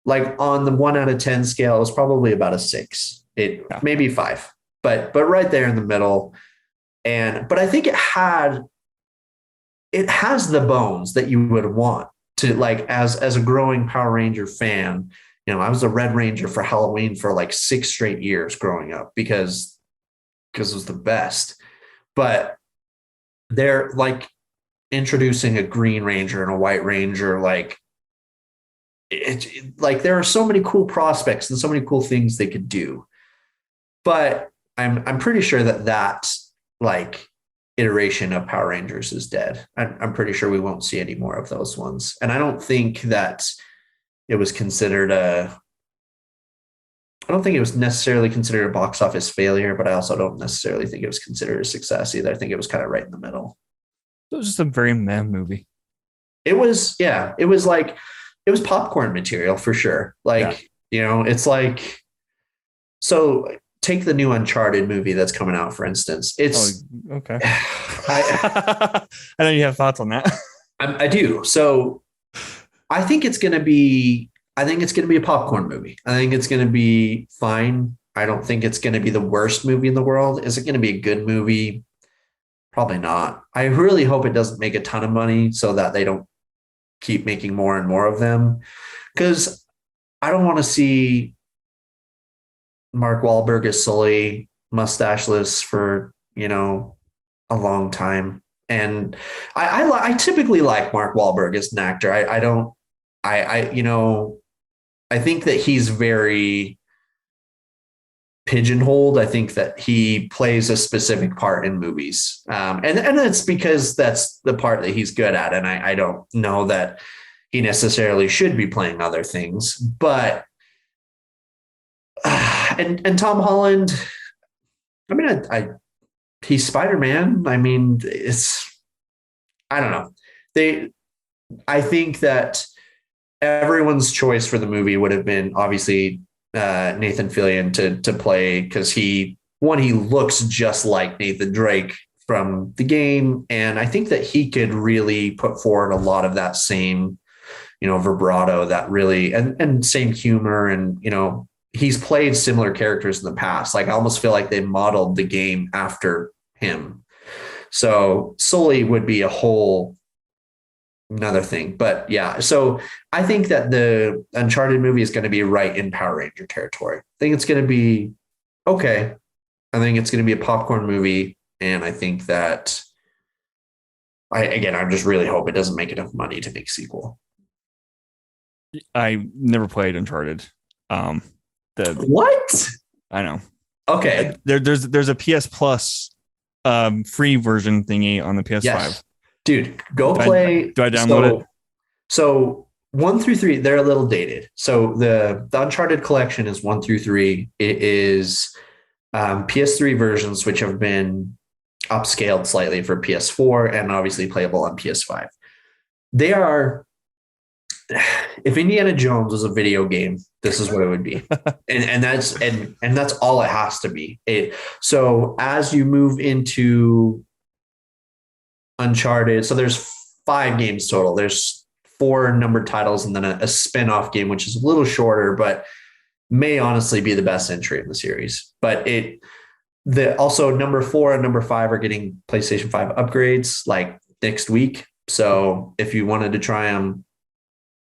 like on the 1 out of 10 scale, it was probably about a 6. Maybe 5, but right there in the middle. But I think it has the bones that you would want to like as a growing Power Ranger fan. You know, I was a Red Ranger for Halloween for like 6 straight years growing up because it was the best. But they're like introducing a Green Ranger and a White Ranger. Like like there are so many cool prospects and so many cool things they could do. But I'm pretty sure that like iteration of Power Rangers is dead. I'm pretty sure we won't see any more of those ones. And I don't think that it was considered I don't think it was necessarily considered a box office failure, but I also don't necessarily think it was considered a success either. I think it was kind of right in the middle. It was just a very meh movie. It was, yeah. It was like, it was popcorn material for sure. Like, you know, it's like, so take the new Uncharted movie that's coming out, for instance. It's okay. I know you have thoughts on that. I do. So I think it's going to be a popcorn movie. I think it's going to be fine. I don't think it's going to be the worst movie in the world. Is it going to be a good movie? Probably not. I really hope it doesn't make a ton of money so that they don't keep making more and more of them. Because I don't want to see Mark Wahlberg as Sully, mustacheless for, you know, a long time. And I typically like Mark Wahlberg as an actor. I think that he's very pigeonholed. I think that he plays a specific part in movies. And it's because that's the part that he's good at. And I don't know that he necessarily should be playing other things, but, and Tom Holland, I mean, he's Spider-Man. I mean, I don't know. I think that everyone's choice for the movie would have been obviously Nathan Fillion to play, because he looks just like Nathan Drake from the game, and I think that he could really put forward a lot of that same, you know, vibrato, that really and same humor, and you know, he's played similar characters in the past. Like I almost feel like they modeled the game after him. So Sully would be a whole another thing. But yeah, so I think that the Uncharted movie is going to be right in Power Ranger territory. I think it's going to be okay. I think it's going to be a popcorn movie. And I think that I just really hope it doesn't make enough money to make a sequel. I never played Uncharted. What? I know. Okay. There's a PS Plus free version thingy on the PS5. Yes. Dude, go play. Do I download it? So 1 through 3, they're a little dated. So the Uncharted collection is 1 through 3. It is PS3 versions, which have been upscaled slightly for PS4 and obviously playable on PS5. They are, if Indiana Jones was a video game, this is what it would be. And that's all it has to be. So as you move into Uncharted, so there's 5 games total. There's 4 numbered titles and then a spin-off game, which is a little shorter, but may honestly be the best entry in the series. But also number 4 and number 5 are getting PlayStation 5 upgrades like next week. So if you wanted to try them,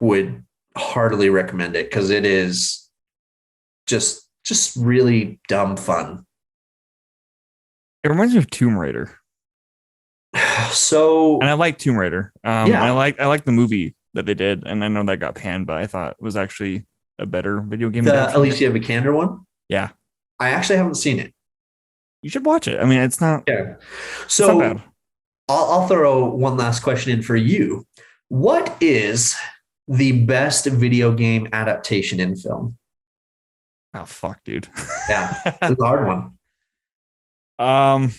would heartily recommend it because it is just really dumb fun. It reminds me of Tomb Raider. So, and I like Tomb Raider. Yeah. I like the movie that they did, and I know that got panned, but I thought it was actually a better video game. The Alicia Vikander one? Yeah. I actually haven't seen it. You should watch it. I mean, it's not. Yeah. So not bad. I'll throw one last question in for you. What is the best video game adaptation in film? Oh fuck, dude. Yeah, it's a hard one.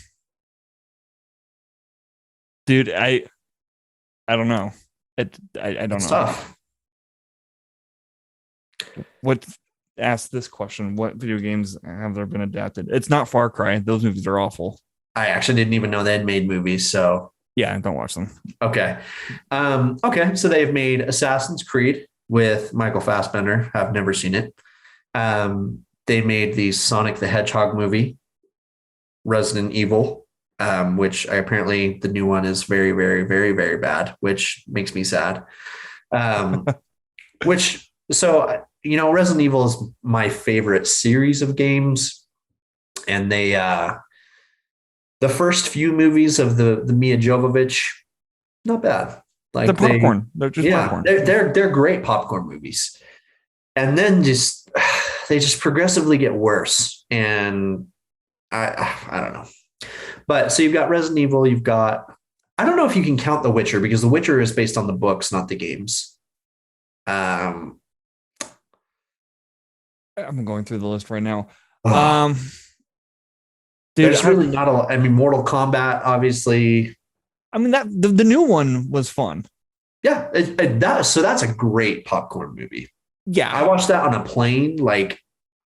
Dude, I don't know. I don't It's know. tough. Ask this question: what video games have there been adapted? It's not Far Cry. Those movies are awful. I actually didn't even know they had made movies. So yeah, don't watch them. Okay. Okay. So they've made Assassin's Creed with Michael Fassbender. I've never seen it. They made the Sonic the Hedgehog movie, Resident Evil, which apparently the new one is very, very, very, very bad, which makes me sad. Resident Evil is my favorite series of games. And they, the first few movies of the Mia Jovovich, not bad. Like the popcorn. They're just popcorn. They're great popcorn movies. And then they just progressively get worse. And I don't know. But so you've got Resident Evil, I don't know if you can count The Witcher because The Witcher is based on the books, not the games. I'm going through the list right now. Dude, there's really not a lot. I mean, Mortal Kombat, obviously. I mean, that the new one was fun. Yeah, so that's a great popcorn movie. Yeah, I watched that on a plane like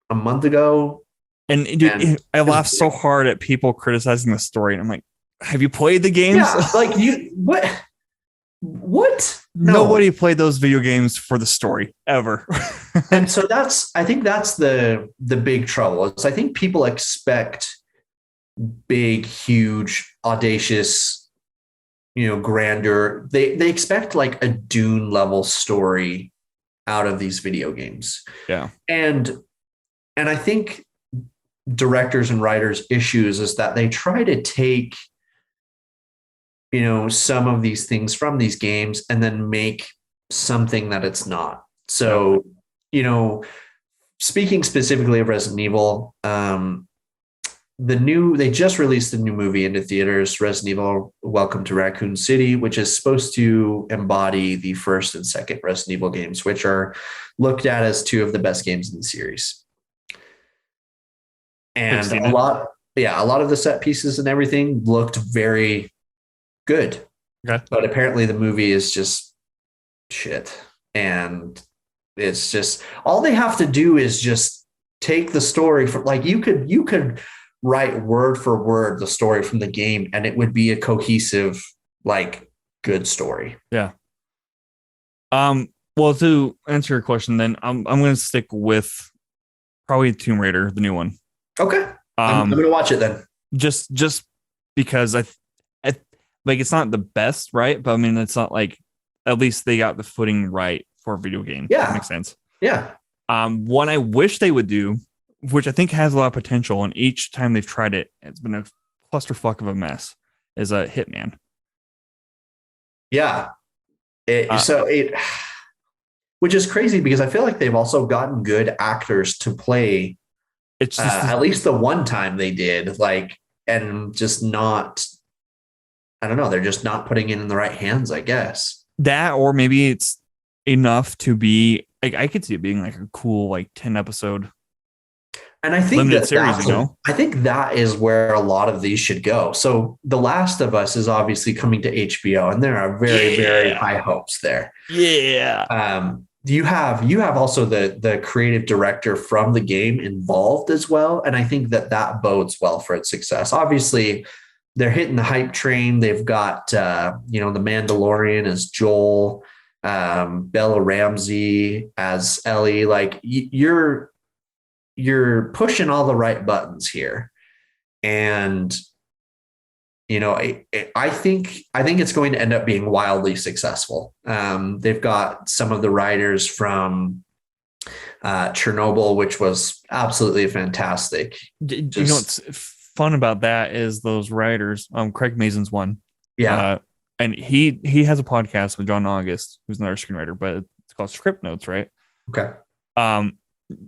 a month ago. And dude, I laughed so hard at people criticizing the story. And I'm like, have you played the games? Yeah, like what? No. Nobody played those video games for the story ever. And so I think that's the big trouble. I think people expect big, huge, audacious, grandeur. They expect like a Dune level story out of these video games. Yeah. And I think directors and writers' issues is that they try to take, some of these things from these games and then make something that it's not. So, speaking specifically of Resident Evil, they just released the new movie into theaters, Resident Evil Welcome to Raccoon City, which is supposed to embody the first and second Resident Evil games, which are looked at as 2 of the best games in the series. And a lot of the set pieces and everything looked very good. Okay. But apparently the movie is just shit. And it's just, all they have to do is just take the story from, like, you could write word for word the story from the game and it would be a cohesive, like, good story. Yeah. Well, to answer your question, then I'm going to stick with probably Tomb Raider, the new one. Okay. I'm going to watch it then. Just because I like, it's not the best, right? But I mean, it's not like, at least they got the footing right for a video game. Yeah. That makes sense. Yeah. One I wish they would do, which I think has a lot of potential, and each time they've tried it, it's been a clusterfuck of a mess, is a Hitman. Yeah. Which is crazy because I feel like they've also gotten good actors to play. It's just at least the one time they did, like, and just not, I don't know, they're just not putting it in the right hands, I guess. That, or maybe it's enough to be like, I could see it being like a cool like 10 episode and I think limited series, you know? I think that is where a lot of these should go. So The Last of Us is obviously coming to HBO, and there are very, very high hopes there. Yeah. You have also the creative director from the game involved as well, and I think that bodes well for its success. Obviously, they're hitting the hype train. They've got the Mandalorian as Joel, Bella Ramsey as Ellie. Like you're pushing all the right buttons here, and I think it's going to end up being wildly successful. They've got some of the writers from Chernobyl, which was absolutely fantastic. What's fun about that is those writers. Craig Mazin's one. Yeah. And he has a podcast with John August, who's another screenwriter, but it's called Script Notes, right? Okay.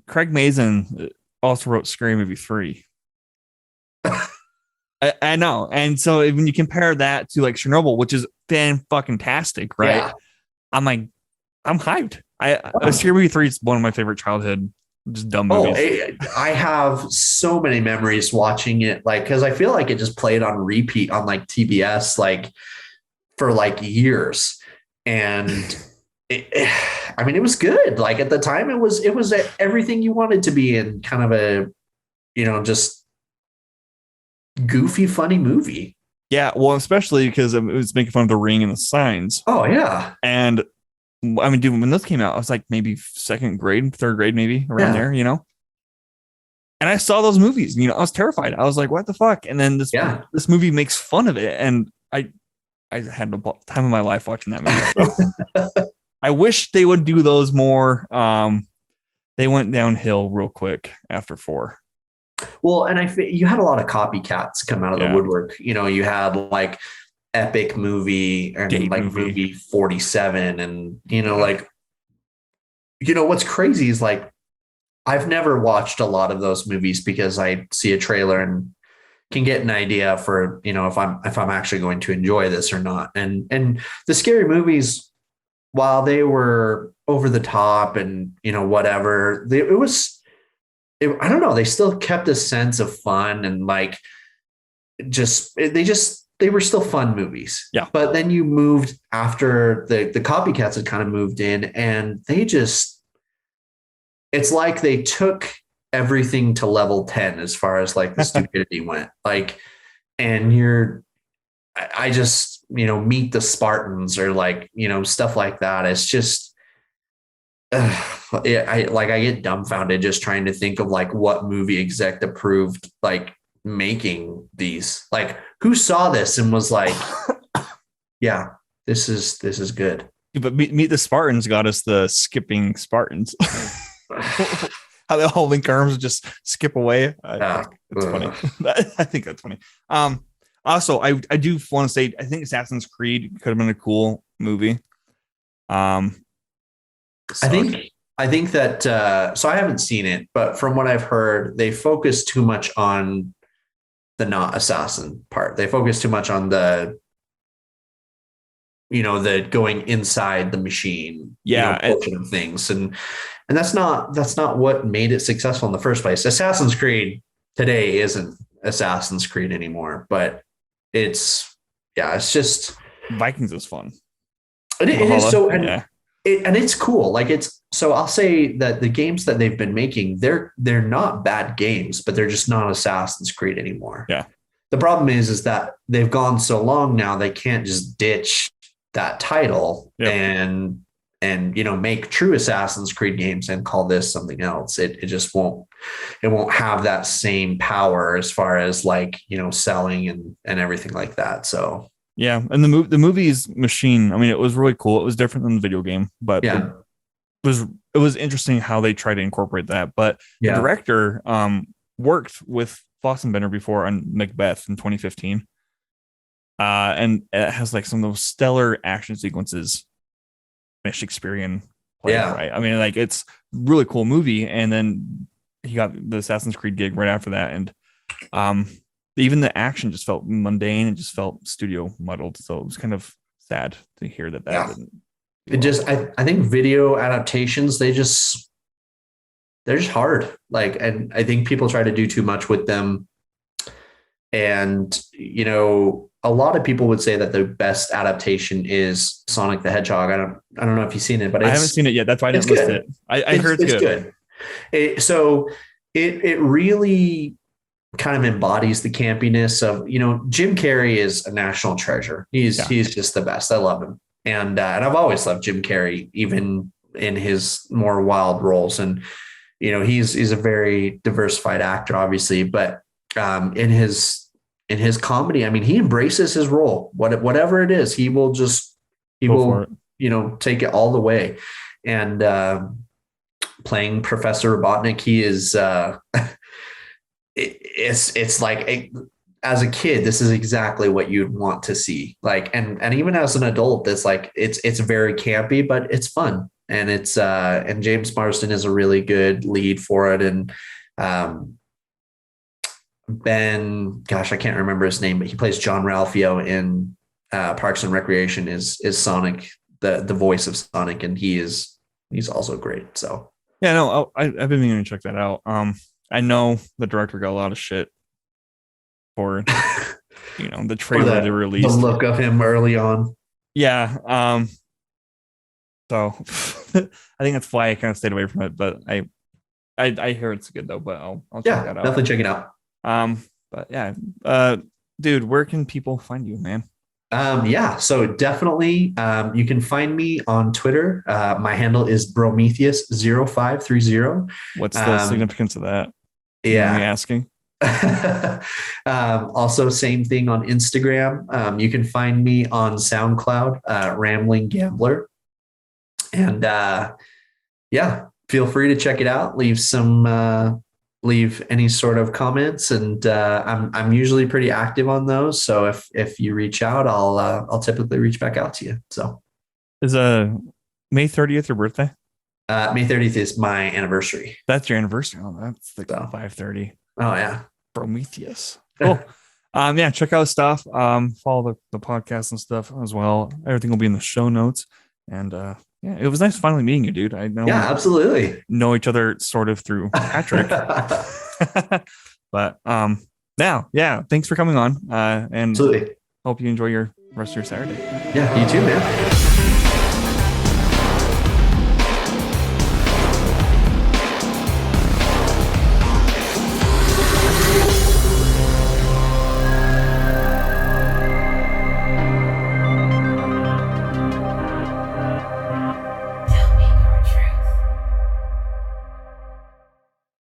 Craig Mazin also wrote Scary Movie 3. I know. And so when you compare that to like Chernobyl, which is fan-fucking-tastic, right? Yeah. I'm like, I'm hyped. Scary Movie 3 is one of my favorite childhood just dumb movies. I have so many memories watching it, like, because I feel like it just played on repeat on like TBS, like for like years. And it was good. Like at the time, it was everything you wanted to be in kind of a, just goofy, funny movie. Yeah. Well, especially because it was making fun of the Ring and the signs. Oh yeah. And I mean, dude, when those came out, I was like maybe second grade, third grade, maybe around there, And I saw those movies, I was terrified. I was like, what the fuck? And then this movie makes fun of it. And I had the time of my life watching that movie. So I wish they would do those more. They went downhill real quick after 4. Well, and you had a lot of copycats come out of the woodwork. You had like Epic Movie and Gate like movie 47, and what's crazy is like I've never watched a lot of those movies because I see a trailer and can get an idea for if I'm actually going to enjoy this or not. And the scary movies, while they were over the top and whatever, I don't know, they still kept a sense of fun and like they were still fun movies. Yeah. But then you moved after the copycats had kind of moved in, and it's like they took everything to level 10 as far as like the stupidity went. Like, and I just, Meet the Spartans or like, stuff like that. It's just, I get dumbfounded just trying to think of like what movie exec approved like making these. Like, who saw this and was like, yeah, this is good. Yeah, but Meet the Spartans got us the skipping Spartans. How they all link arms just skip away. It's funny. I think that's funny. Also, I do want to say I think Assassin's Creed could have been a cool movie. I think that so I haven't seen it, but from what I've heard, they focus too much on the not assassin part. They focus too much on the the going inside the machine, portion of things, and that's not what made it successful in the first place. Assassin's Creed today isn't Assassin's Creed anymore, but it's just Vikings is fun. It is so, and it's cool. Like I'll say that the games that they've been making, they're not bad games, but they're just not Assassin's Creed anymore. Yeah. The problem is that they've gone so long now, they can't just ditch that title and make true Assassin's Creed games and call this something else. It just won't have that same power as far as like, selling and everything like that. So yeah. And the movie's machine, I mean, it was really cool. It was different than the video game, but it was interesting how they tried to incorporate that. But the director worked with Fassbender before on Macbeth in 2015. And it has like some of those stellar action sequences, Shakespearean play, right? I mean, like it's really cool movie. And then he got the Assassin's Creed gig right after that. And even the action just felt mundane and just felt studio muddled. So it was kind of sad to hear that didn't I think video adaptations, they're just hard. Like, and I think people try to do too much with them. And, you know, a lot of people would say that the best adaptation is Sonic the Hedgehog. I don't know if you've seen it, but I haven't seen it yet. That's why I didn't list it. I heard it's good. It really kind of embodies the campiness of, you know, Jim Carrey is a national treasure. He's just the best. I love him. And I've always loved Jim Carrey, even in his more wild roles. And, you know, he's a very diversified actor, obviously, but in his comedy, I mean, he embraces his role, whatever it is, he will, you know, take it all the way. And playing Professor Robotnik, he is, it's like, as a kid, this is exactly what you'd want to see. Like, and even as an adult, it's like, it's very campy, but it's fun. And it's, and James Marsden is a really good lead for it. And, Ben, gosh, I can't remember his name, but he plays John Ralphio in Parks and Recreation is Sonic, the voice of Sonic. And he's also great. So, yeah, no, I've been meaning to check that out. I know the director got a lot of shit for, you know, the trailer they released. The look of him early on. Yeah. So I think that's why I kind of stayed away from it. But I hear it's good though. But I'll check that out. Definitely check it out. But yeah, dude, where can people find you, man? So definitely, you can find me on Twitter. My handle is Prometheus0530. What's the significance of that? Yeah. Are you asking? Also, same thing on Instagram. You can find me on SoundCloud, Rambling Gambler. And feel free to check it out. Leave any sort of comments, and I'm usually pretty active on those. So if you reach out, I'll typically reach back out to you. So is May 30th your birthday? May 30th is my anniversary. That's your anniversary. Oh, that's like 5:30. Oh yeah, Prometheus. Cool. Yeah, check out stuff. Follow the podcast and stuff as well. Everything will be in the show notes. And yeah, it was nice finally meeting you, dude. I know. Yeah, absolutely. Know each other sort of through Patrick. But now, yeah, thanks for coming on. And absolutely. Hope you enjoy your rest of your Saturday. Yeah, you too, man.